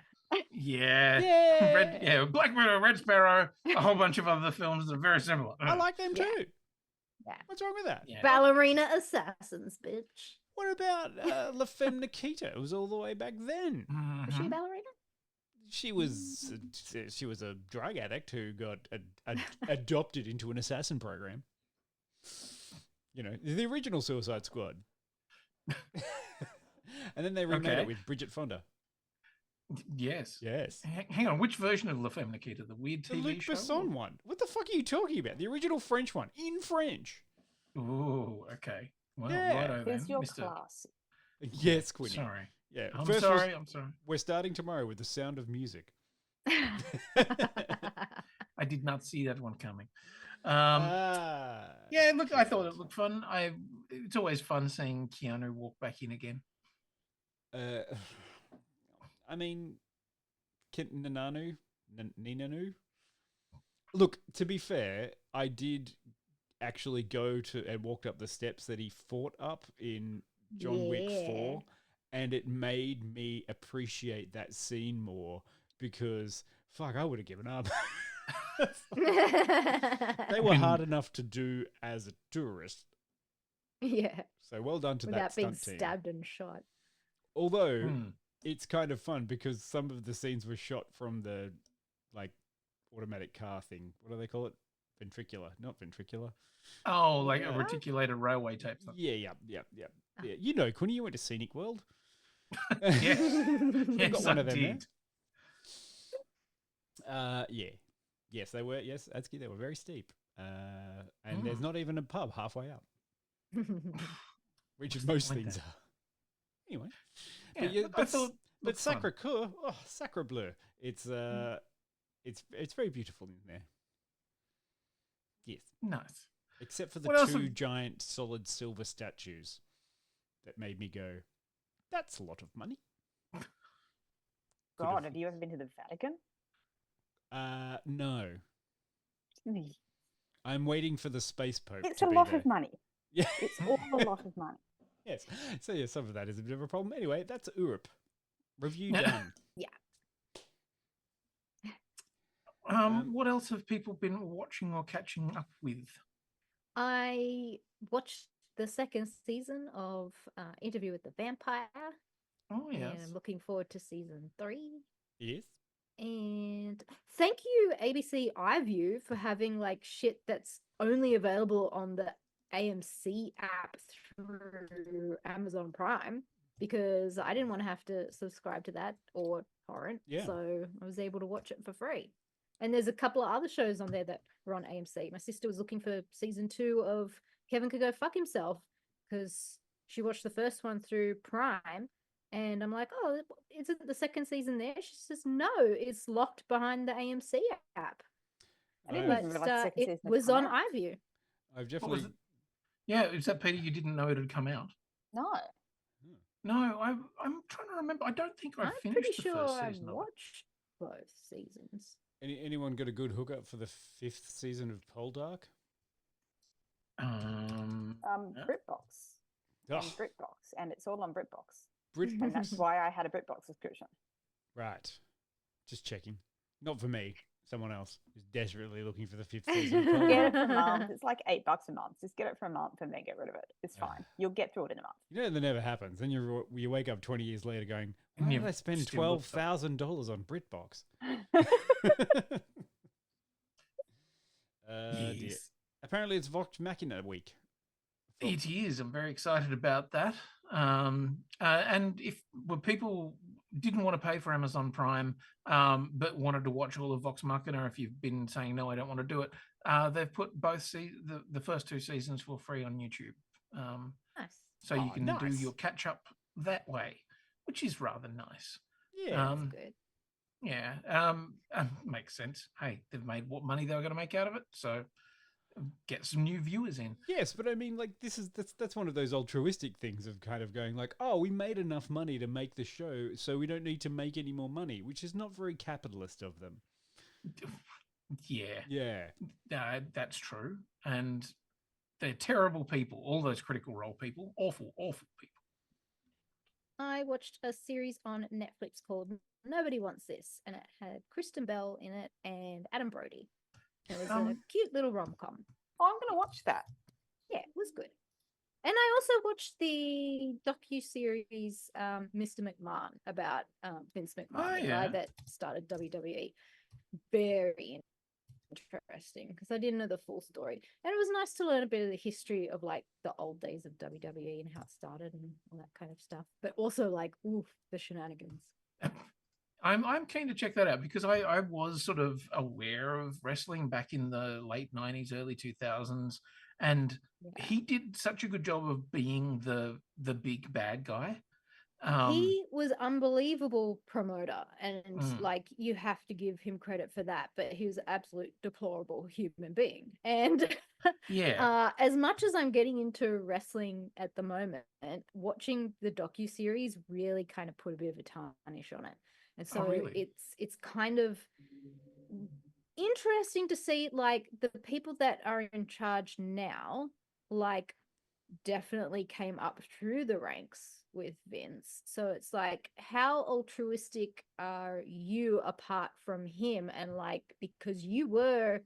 Yeah. Black Widow, Red Sparrow, a whole bunch of other films that are very similar. I like them too. Yeah. What's wrong with that? Yeah. Ballerina assassins, bitch. What about La Femme Nikita? It was all the way back then. Was she a ballerina? She was a drug addict who got adopted into an assassin program. You know, the original Suicide Squad. And then they remade it with Bridget Fonda. Yes. Yes. Hang on, which version of La Femme Nikita? The weird TV Luc show? Besson one. What the fuck are you talking about? The original French one, in French. Oh, okay. Well, Yeah. righto then, Where's your Mr. class? Yes, Quinny. Sorry. Yeah. I'm First sorry. I'm sorry. We're starting tomorrow with The Sound of Music. I did not see that one coming. Yeah, look, I thought it looked fun. It's always fun seeing Keanu walk back in again. I mean, Ninanu. Look, to be fair, I did actually go to and walked up the steps that he fought up in John Wick 4, and it made me appreciate that scene more because, fuck, I would have given up. They were hard enough to do as a tourist. Yeah. So well done to Without that being stunt team. stabbed and shot. Although it's kind of fun because some of the scenes were shot from the like automatic car thing. What do they call it? Ventricular, not ventricular. Oh, like a reticulated railway type stuff. Yeah. You know, Quinny, you went to Scenic World. Yes, We've got one of them did. there. Yes, they were. Yes, Atsuki, they were very steep. And there's not even a pub halfway up, which most things are. Anyway, but Sacre Coeur, Sacre Bleu. It's very beautiful in there. Yes, nice. Except for the two giant solid silver statues that made me go, "That's a lot of money." God, have you ever been to the Vatican? No. I'm waiting for the space pope. It's a lot of money. Yeah, it's all a lot of money. Yes. So yeah, some of that is a bit of a problem. Anyway, that's Europe. Review done. Yeah. What else have people been watching or catching up with? I watched the second season of Interview with the Vampire. Oh, yes. And I'm looking forward to season 3. Yes. And thank you, ABC iView, for having like shit that's only available on the AMC app through Amazon Prime, because I didn't want to have to subscribe to that or torrent. Yeah. So I was able to watch it for free. And there's a couple of other shows on there that were on AMC. My sister was looking for season 2 of Kevin Could Go Fuck Himself because she watched the first one through Prime, and I'm like, oh, isn't the second season there? She says, no, it's locked behind the AMC app. I didn't even realize the second It season had was come on out. iView. I've What definitely. was it? Yeah, is that Peter? You didn't know it had come out? No. No, I'm trying to remember. I don't think I I'm finished pretty the sure first I season of it. watched both seasons. Anyone got a good hookup for the 5th season of Poldark? BritBox. Oh, BritBox, and it's all on BritBox. BritBox. And that's why I had a BritBox subscription. Right. Just checking. Not for me. Someone else who's desperately looking for the 5th season. Get it for a month. It's like $8 a month. Just get it for a month and then get rid of it. It's fine. You'll get through it in a month. You know that never happens. Then you wake up 20 years later going, why did I spend $12,000 on BritBox? Dear. Apparently it's Vox Machina week. It is. I'm very excited about that. And if people didn't want to pay for Amazon Prime, but wanted to watch all of Vox Machina, if you've been saying, no, I don't want to do it, they've put both the first 2 seasons for free on YouTube. Nice. So you can do your catch up that way, which is rather nice. Yeah, that's good. Yeah, makes sense. Hey, they've made what money they were going to make out of it, so get some new viewers in. Yes, but I mean, like, that's one of those altruistic things of kind of going like, oh, we made enough money to make the show, so we don't need to make any more money, which is not very capitalist of them. Yeah, that's true, and they're terrible people. All those Critical Role people, awful people. I watched a series on Netflix called Nobody Wants This, and it had Kristen Bell in it and Adam Brody. It was a cute little rom-com. Oh, I'm going to watch that. Yeah, it was good. And I also watched the docu-series Mr. McMahon about Vince McMahon, the guy that started WWE. Very interesting, because I didn't know the full story. And it was nice to learn a bit of the history of like the old days of WWE and how it started and all that kind of stuff. But also like, the shenanigans. I'm keen to check that out because I was sort of aware of wrestling back in the late 90s, early 2000s, and he did such a good job of being the big bad guy. He was unbelievable promoter, and like you have to give him credit for that, but he was an absolute deplorable human being. And as much as I'm getting into wrestling at the moment, watching the docuseries really kind of put a bit of a tarnish on it. And so it's kind of interesting to see like the people that are in charge now, like definitely came up through the ranks with Vince. So it's like, how altruistic are you apart from him? And like, because you were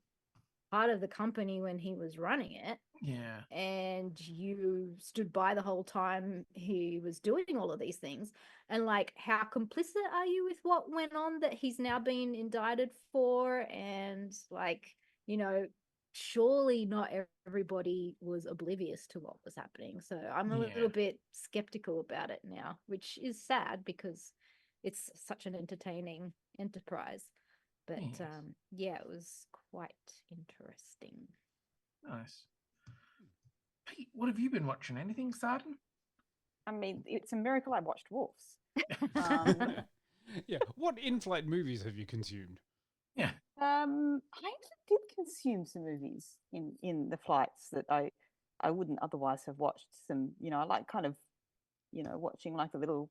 part of the company when he was running it. Yeah. And you stood by the whole time he was doing all of these things. And like, how complicit are you with what went on that he's now been indicted for? And like, you know, surely not everybody was oblivious to what was happening. So I'm a little bit skeptical about it now, which is sad because it's such an entertaining enterprise. But it was quite interesting. Nice. Pete, what have you been watching? Anything exciting? I mean, it's a miracle I watched Wolves. Yeah. What in-flight movies have you consumed? Yeah. I actually did consume some movies in the flights that I wouldn't otherwise have watched. Some, you know, I like kind of, you know, watching like a little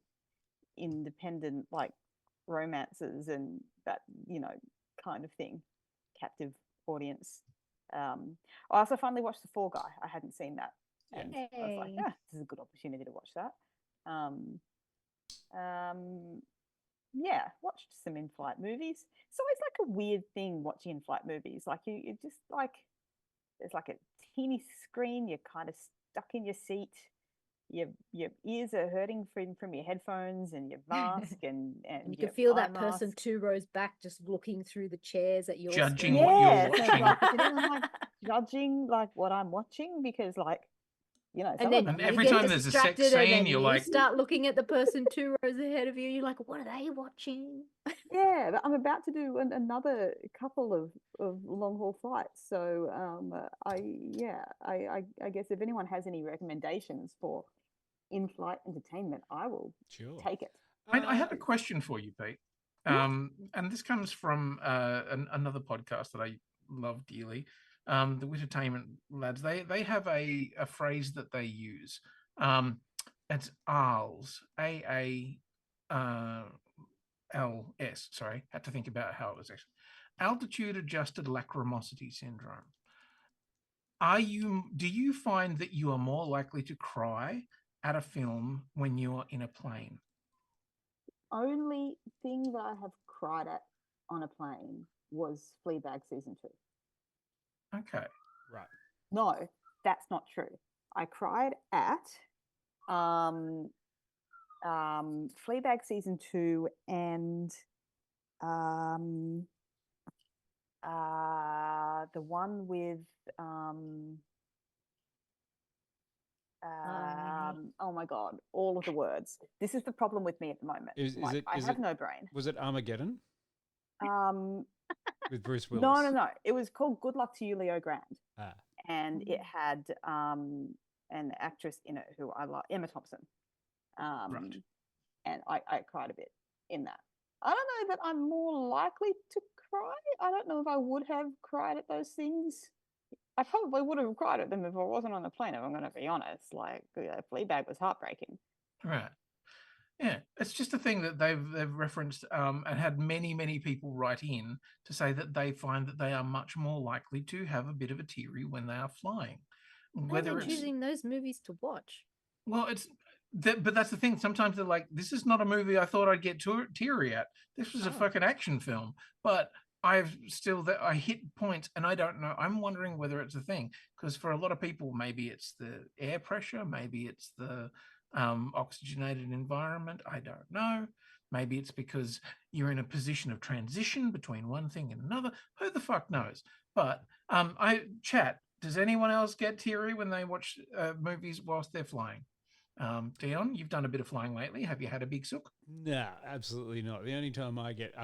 independent like romances and that, you know, kind of thing, captive audience. I also finally watched The Fall Guy. I hadn't seen that, and I was like, this is a good opportunity to watch that. Yeah, watched some in-flight movies. It's always like a weird thing watching in-flight movies. Like you just like, there's like a teeny screen. You're kind of stuck in your seat. Your ears are hurting from your headphones and your mask, and you can feel that person 2 rows back just looking through the chairs at your judging screen. what you're watching. Like, you know, like judging like what I'm watching because like, you know, and then every time there's a sex scene, you're like, start looking at the person 2 rows ahead of you. You're like, what are they watching? Yeah, but I'm about to do another couple of long haul flights. So I guess if anyone has any recommendations for in-flight entertainment, I will take it. I have a question for you, Pete. And this comes from another podcast that I love dearly, the Wittertainment lads. They have a phrase that they use. It's ALS, AALS. Sorry, had to think about how it was actually. Altitude adjusted lachrymosity syndrome. Do you find that you are more likely to cry at a film when you're in a plane? Only thing that I have cried at on a plane was Fleabag season 2. Okay. Right. No, that's not true. I cried at Fleabag season 2 and the one with oh my god, all of the words. This is the problem with me at the moment. I have no brain. Was it Armageddon? With Bruce Willis? No. It was called Good Luck to You, Leo Grand. And it had an actress in it who I love, Emma Thompson. Right. And I cried a bit in that. I don't know that I'm more likely to cry. I don't know if I would have cried at those things. I probably would have cried at them if I wasn't on the plane, if I'm going to be honest. Like, Fleabag was heartbreaking. Right. Yeah, it's just a thing that they've referenced and had many people write in to say that they find that they are much more likely to have a bit of a teary when they are flying. Whether it's choosing those movies to watch. Well, but that's the thing. Sometimes they're like, this is not a movie I thought I'd get teary at. This was a fucking action film. But I hit points and I don't know. I'm wondering whether it's a thing, because for a lot of people, maybe it's the air pressure, maybe it's the oxygenated environment. I don't know. Maybe it's because you're in a position of transition between one thing and another. Who the fuck knows? But does anyone else get teary when they watch movies whilst they're flying? Dion, you've done a bit of flying lately. Have you had a big sook? Nah, absolutely not. The only time I get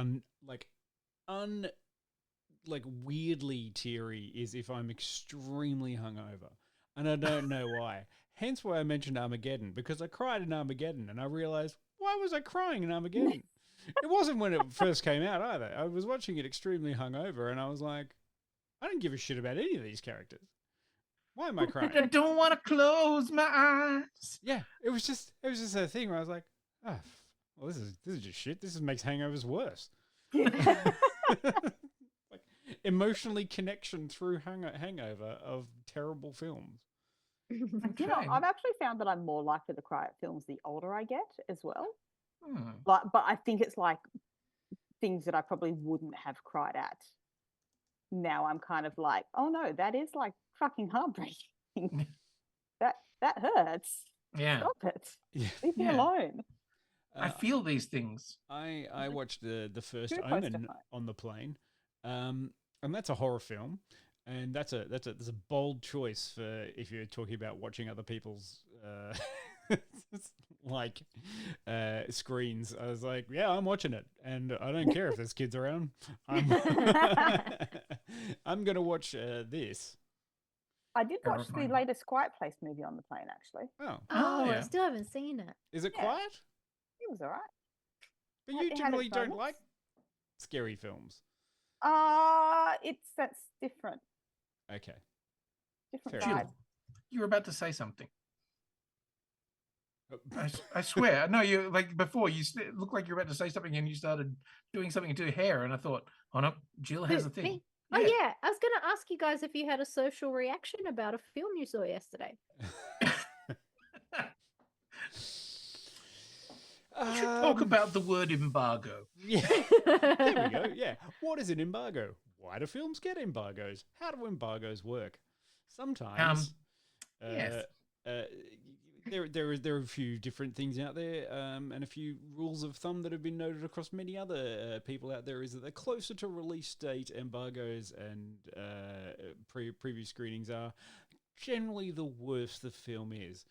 weirdly teary is if I'm extremely hungover, and I don't know why. Hence why I mentioned Armageddon, because I cried in Armageddon and I realized, why was I crying in Armageddon? It wasn't when it first came out either. I was watching it extremely hungover and I was like, I don't give a shit about any of these characters. Why am I crying? I don't want to close my eyes. Yeah, it was just a thing where I was like, oh, well, this is just shit. This makes hangovers worse. Like emotionally connection through hangover of terrible films. You know, I've actually found that I'm more likely to cry at films the older I get as well. But I think it's like things that I probably wouldn't have cried at. Now I'm kind of like, oh no, that is like fucking heartbreaking. that hurts. Yeah. Stop it. Leave me alone. I feel these things. I watched the first Omen on the plane, and that's a horror film, and that's a bold choice for if you're talking about watching other people's screens. I was like, yeah, I'm watching it, and I don't care if there's kids around. I'm gonna watch this. I did watch the latest Quiet Place movie on the plane, actually. Oh, I still haven't seen it. Is it quiet? It was all right. But you generally don't like scary films. That's different. Okay. Different Jill, vibe. you were about to say something. I swear. No, you before you looked like you were about to say something and you started doing something to her hair, and I thought, oh no, Jill has a thing. Me? Oh yeah, I was going to ask you guys if you had a social reaction about a film you saw yesterday. We should talk about the word embargo. Yeah. There we go. Yeah. What is an embargo? Why do films get embargoes? How do embargoes work? Sometimes there are a few different things out there, and a few rules of thumb that have been noted across many other people out there is that the closer to release date embargoes and preview screenings are, generally the worse the film is.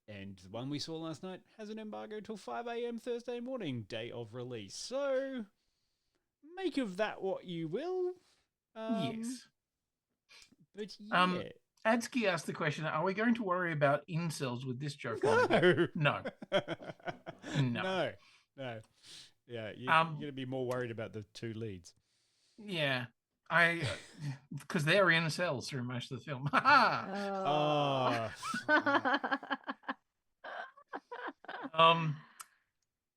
And the one we saw last night has an embargo till 5 a.m. Thursday morning, day of release. So make of that what you will. Yes. But yeah. Adsky asked the question, are we going to worry about incels with this joke? No. No. No. Yeah, you're going to be more worried about the two leads. Yeah. Because they're incels through most of the film.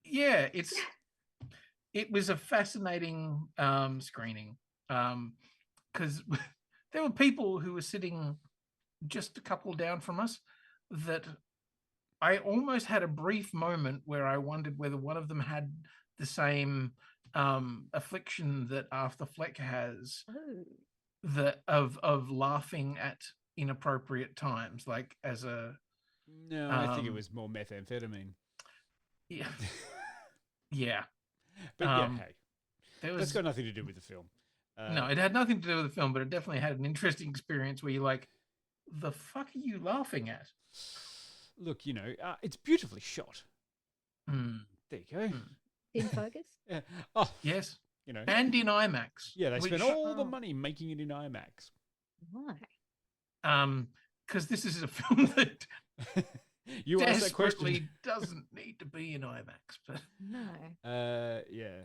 Yeah, it was a fascinating screening because there were people who were sitting just a couple down from us that I almost had a brief moment where I wondered whether one of them had the same affliction that Arthur Fleck has, that of laughing at inappropriate times, like as a. No, I think it was more methamphetamine. Yeah. Yeah. But hey, that's got nothing to do with the film. No, it had nothing to do with the film, but it definitely had an interesting experience where you're like, the fuck are you laughing at? Look, it's beautifully shot. There you go. In focus? Yeah. Oh, yes. And in IMAX. Yeah, they spent all the money making it in IMAX. Why? Because this is a film that you asked that question. Doesn't need to be in IMAX, but no. Yeah.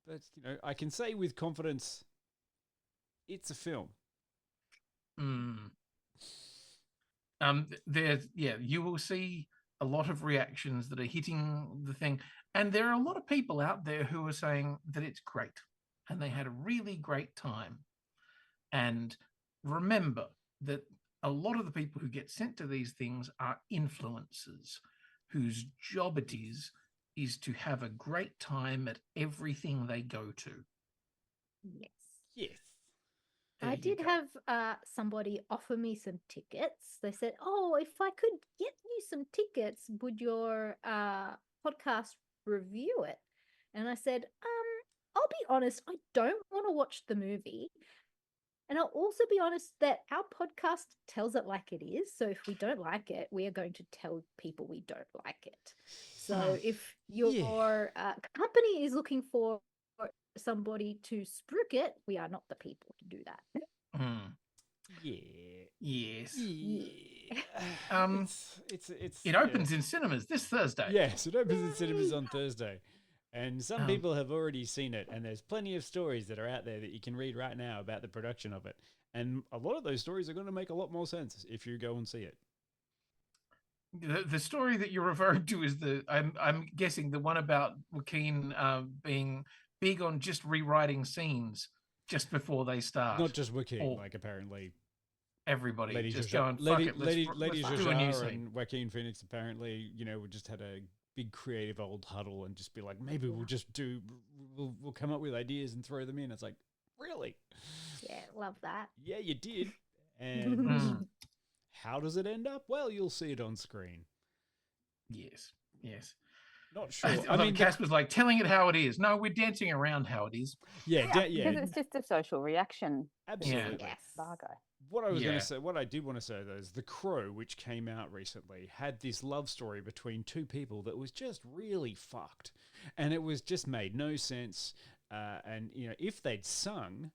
But I can say with confidence, it's a film. You will see a lot of reactions that are hitting the thing, and there are a lot of people out there who are saying that it's great and they had a really great time. And remember that a lot of the people who get sent to these things are influencers whose job it is to have a great time at everything they go to. Yes. I did have somebody offer me some tickets. They said, "Oh, if I could get you some tickets, would your podcast review it?" And I said, I'll be honest, I don't want to watch the movie. And I'll also be honest that our podcast tells it like it is. So if we don't like it, we are going to tell people we don't like it. So if your company is looking for somebody to spruik it, we are not the people to do that. Yes. It opens in cinemas this Thursday. Yes, it opens in cinemas on Thursday. And some people have already seen it, and there's plenty of stories that are out there that you can read right now about the production of it. And a lot of those stories are going to make a lot more sense if you go and see it. The story that you're referring to is I'm guessing the one about Joaquin being big on just rewriting scenes just before they start. Not just Joaquin, apparently everybody Lady just Jaja, going, fuck it, Lady let's do a new scene. And Joaquin Phoenix apparently, we just had a big creative old huddle and just be like, maybe we'll come up with ideas and throw them in. It's like, really? Yeah, love that. Yeah, you did. And how does it end up? Well, you'll see it on screen. Yes. Not sure. I mean, Cass was like telling it how it is. No, we're dancing around how it is. Yeah. Because it's just a social reaction. Absolutely. Yes. What I was going to say, what I did want to say though, is The Crow, which came out recently, had this love story between two people that was just really fucked, and it was just made no sense. And if they'd sung,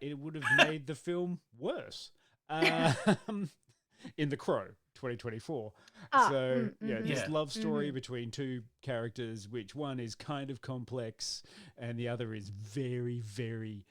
it would have made the film worse. In The Crow 2024. This love story between two characters, which one is kind of complex and the other is very, very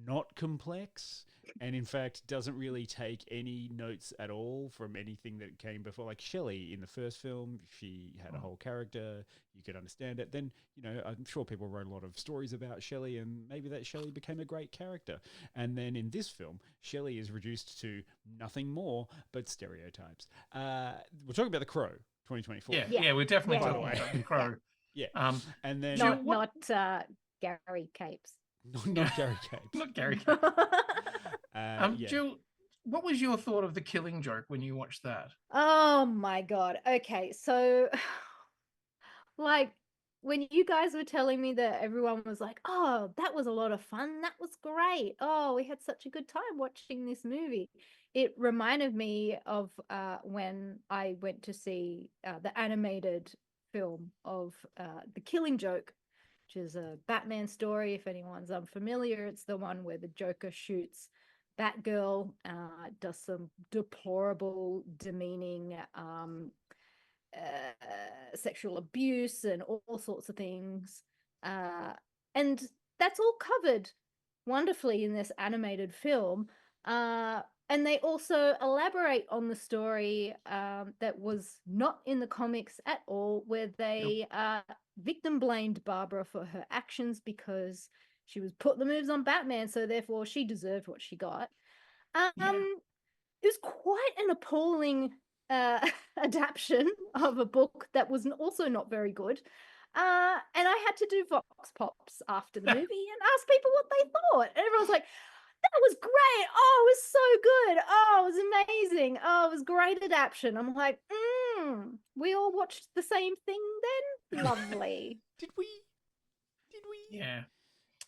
not complex, and in fact doesn't really take any notes at all from anything that came before. Like Shelley in the first film, she had a whole character, you could understand it. Then I'm sure people wrote a lot of stories about Shelley, and maybe that Shelley became a great character. And then in this film, Shelley is reduced to nothing more but stereotypes. We're talking about The Crow 2024. Yeah, we're definitely talking about The Crow. And then not Gary Capes. Not Gary Capes. Not Gary Capes. Jill, what was your thought of The Killing Joke when you watched that? Oh my God. Okay, so when you guys were telling me that everyone was like, "Oh, that was a lot of fun. That was great. Oh, we had such a good time watching this movie." It reminded me of when I went to see the animated film of The Killing Joke, which is a Batman story. If anyone's unfamiliar, it's the one where the Joker shoots Batgirl does some deplorable, demeaning sexual abuse and all sorts of things. And that's all covered wonderfully in this animated film. And they also elaborate on the story that was not in the comics at all, where they victim blamed Barbara for her actions because she was putting the moves on Batman, so therefore she deserved what she got. It was quite an appalling adaptation of a book that was also not very good. And I had to do vox pops after the movie and ask people what they thought. And everyone's like, that was great. Oh, it was so good. Oh, it was amazing. Oh, it was great adaptation. I'm like, we all watched the same thing then? Lovely. Did we? Yeah.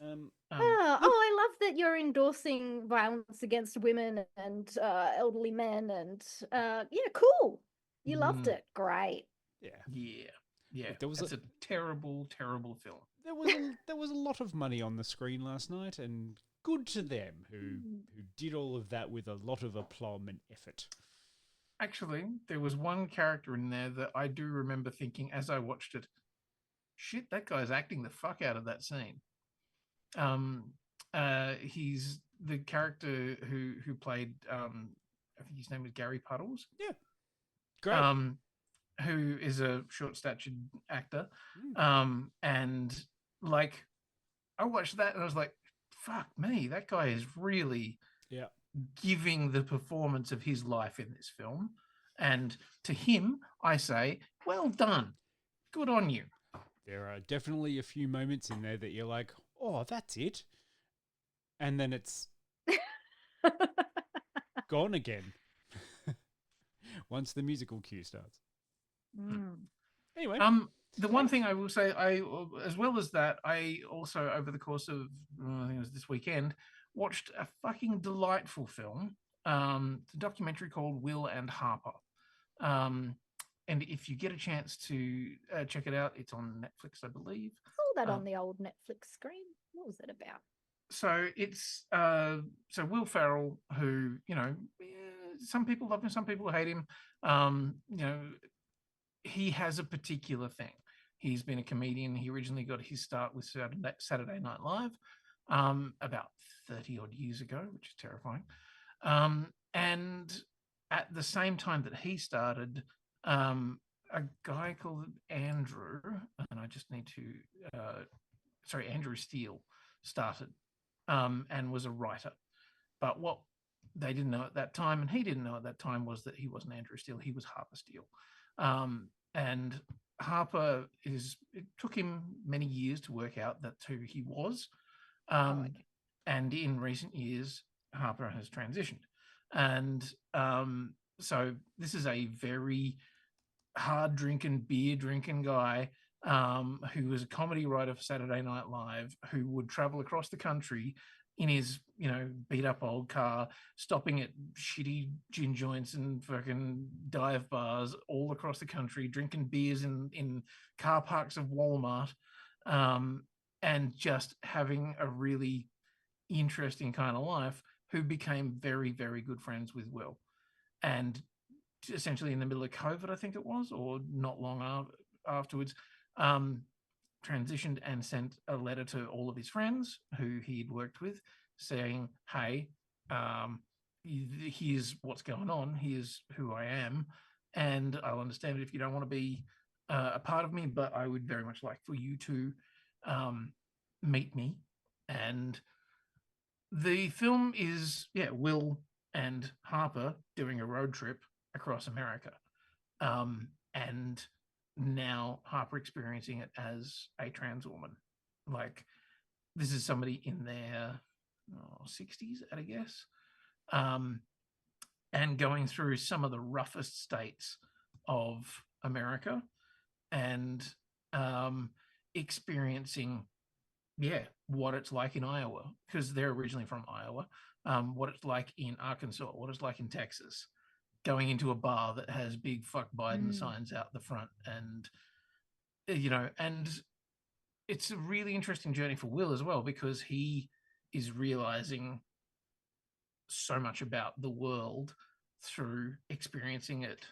I love that you're endorsing violence against women and elderly men, and cool. You loved it. Great. Yeah. There was a terrible, terrible film. There was a lot of money on the screen last night, and good to them who did all of that with a lot of aplomb and effort. Actually, there was one character in there that I do remember thinking as I watched it, shit, that guy's acting the fuck out of that scene. He's the character who played I think his name was Gary Puddles. Yeah. Great. Who is a short-statured actor. And like I watched that and I was like, fuck me, that guy is really giving the performance of his life in this film. And to him, I say, well done. Good on you. There are definitely a few moments in there that you're like, oh, that's it. And then it's gone again once the musical cue starts. Anyway. The one thing I will say, as well as that, I also, over the course of, I think it was this weekend, watched a fucking delightful film. It's a documentary called Will and Harper. And if you get a chance to check it out, it's on Netflix, I believe. I saw that on the old Netflix screen. What was it about? So it's Will Ferrell, who, some people love him, some people hate him. He has a particular thing. He's been a comedian. He originally got his start with Saturday Night Live about 30 odd years ago, which is terrifying. And at the same time that he started, a guy called Andrew, and I just need to, Andrew Steele started and was a writer. But what they didn't know at that time, and he didn't know at that time, was that he wasn't Andrew Steele, he was Harper Steele. And Harper it took him many years to work out that's who he was. And in recent years, Harper has transitioned. And so this is a very hard drinking, beer drinking guy who was a comedy writer for Saturday Night Live, who would travel across the country in his, beat up old car, stopping at shitty gin joints and fucking dive bars all across the country, drinking beers in car parks of Walmart, and just having a really interesting kind of life, who became very, very good friends with Will. And essentially in the middle of COVID, I think it was, or not long afterwards, transitioned and sent a letter to all of his friends who he'd worked with saying, hey, here's what's going on, here's who I am, and I'll understand it if you don't want to be a part of me, but I would very much like for you to meet me. And the film is, Will and Harper doing a road trip across America. And now Harper experiencing it as a trans woman. Like, this is somebody in their 60s, I guess, and going through some of the roughest states of America and experiencing, what it's like in Iowa, because they're originally from Iowa, what it's like in Arkansas, what it's like in Texas, going into a bar that has big fuck Biden signs out the front. And, and it's a really interesting journey for Will as well, because he is realizing so much about the world through experiencing it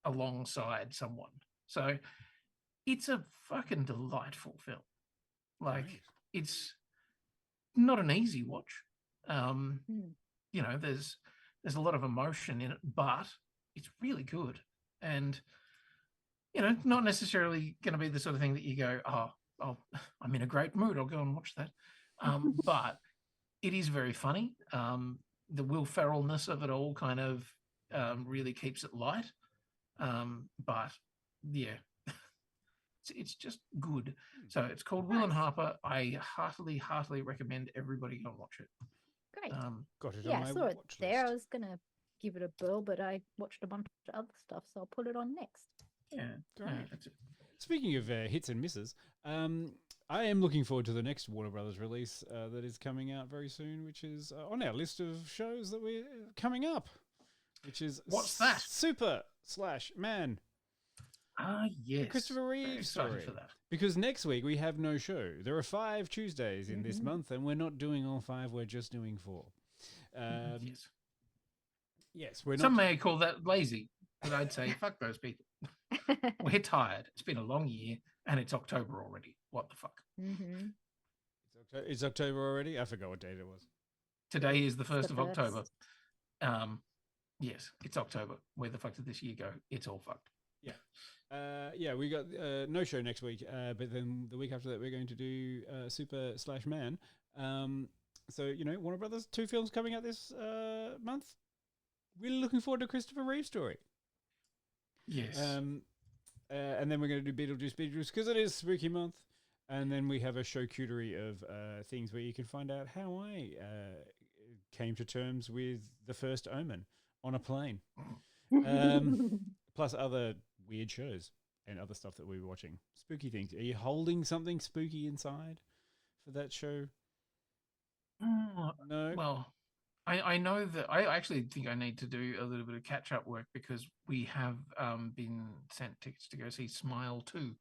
alongside someone. So it's a fucking delightful film. Like, it's not an easy watch. You know, there's a lot of emotion in it, but it's really good. And, you know, not necessarily going to be the sort of thing that you go, oh, I'm in a great mood, I'll go and watch that. But it is very funny. The Will Ferrellness of it all kind of really keeps it light. But yeah, it's just good. So it's called Will and Harper. I heartily recommend everybody go and watch it. Great. Got it Yeah, on I my saw it watch there. I list. was going to give it a burl, but I watched a bunch of other stuff, so I'll put it on next. Yeah, Great. that's it. Speaking of hits and misses, I am looking forward to the next Warner Brothers release that is coming out very soon, which is on our list of shows that we're coming up, which is What's that? Super/Man. Yes. The Christopher Very Reeve excited story. for that. Because next week we have no show. There are 5 Tuesdays in this month, and we're not doing all 5. We're just doing 4. Yes. Yes, we're not. Some may call that lazy, but I'd say fuck those people. We're tired. It's been a long year, and it's October already. What the fuck? It's October already? I forgot what date it was. Today is the 1st of first. October. Yes, it's October. Where the fuck did this year go? It's all fucked. Yeah, we got no show next week, but then the week after that we're going to do Super/Man. So, you know, Warner Brothers, 2 films coming out this month. Really looking forward to Christopher Reeve story. Yes. And then we're going to do Beetlejuice because it is spooky month. And then we have a charcuterie of things where you can find out how I came to terms with the first Omen on a plane. Plus other weird shows and other stuff that we were watching. Spooky things. Are you holding something spooky inside for that show? No. Well, I know that I actually think I need to do a little bit of catch-up work because we have been sent tickets to go see Smile 2.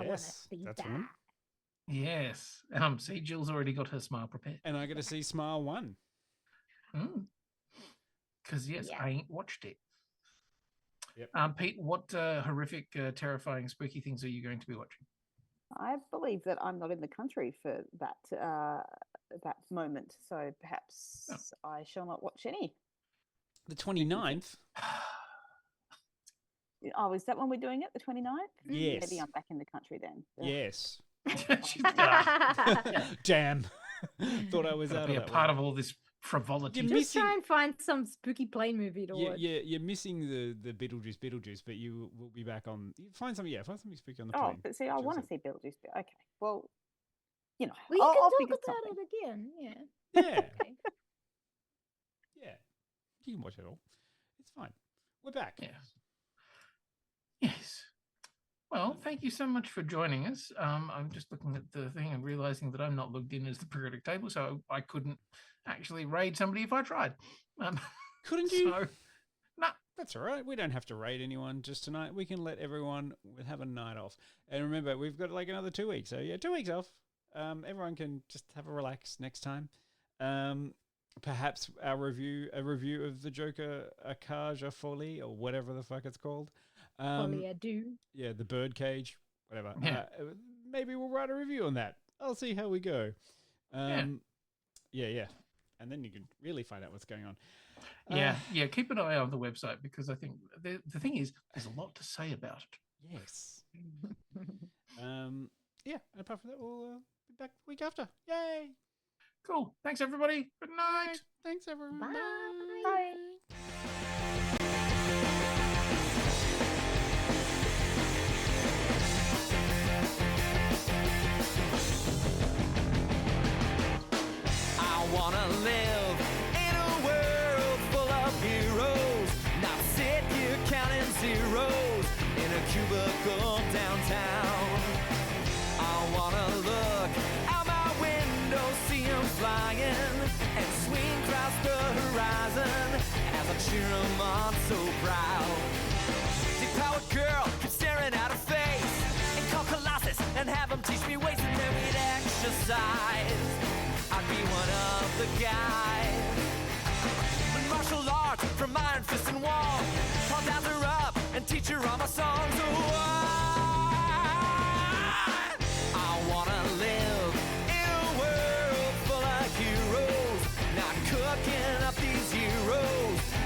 Yes, that's one. Yes. See, Jill's already got her Smile prepared. And I got to see Smile 1. Because, yes, I ain't watched it. Yep. Pete, what horrific, terrifying, spooky things are you going to be watching? I believe that I'm not in the country for that moment, so perhaps I shall not watch any. The 29th? Oh, is that when we're doing it, the 29th? Yes. Maybe I'm back in the country then. Yes. She's done. Damn. Thought I was Gotta out be of a that part one. of all this frivolity. Just try and find some spooky plane movie to watch. You're missing the Beetlejuice, but you will be back on. Find something spooky on the plane. Oh, but see, I want to see Beetlejuice. Okay, well, you know, Well, you I'll can figure talk about something. it again. Yeah. Yeah. Okay. Yeah. You can watch it all. It's fine. We're back. Yes. Yes. Well, thank you so much for joining us. I'm just looking at the thing and realizing that I'm not logged in as the periodic table, so I couldn't actually raid somebody if I tried. Couldn't you? So, no. That's all right. We don't have to raid anyone just tonight. We can let everyone have a night off. And remember, we've got like another 2 weeks. So yeah, 2 weeks off. Everyone can just have a relax next time. Perhaps a review of the Joker, a cage, a Folie, or whatever the fuck it's called. Folie à deux. Yeah, the birdcage, whatever. Yeah. Maybe we'll write a review on that. I'll see how we go. Yeah. And then you can really find out what's going on. Yeah. Keep an eye on the website because I think the thing is, there's a lot to say about it. Yes. Yeah. And apart from that, we'll be back the week after. Yay! Cool. Thanks, everybody. Good night. Thanks, everyone. Bye. Bye. I wanna live in a world full of heroes, not sit here counting zeros in a cubicle downtown. I wanna look out my window, see 'em flying, and swing across the horizon as I cheer 'em on so proud. Deep-powered girl keeps staring at her face, and call Colossus and have 'em teach me ways, and then we'd exercise. I'd be one of the guys feature on my song.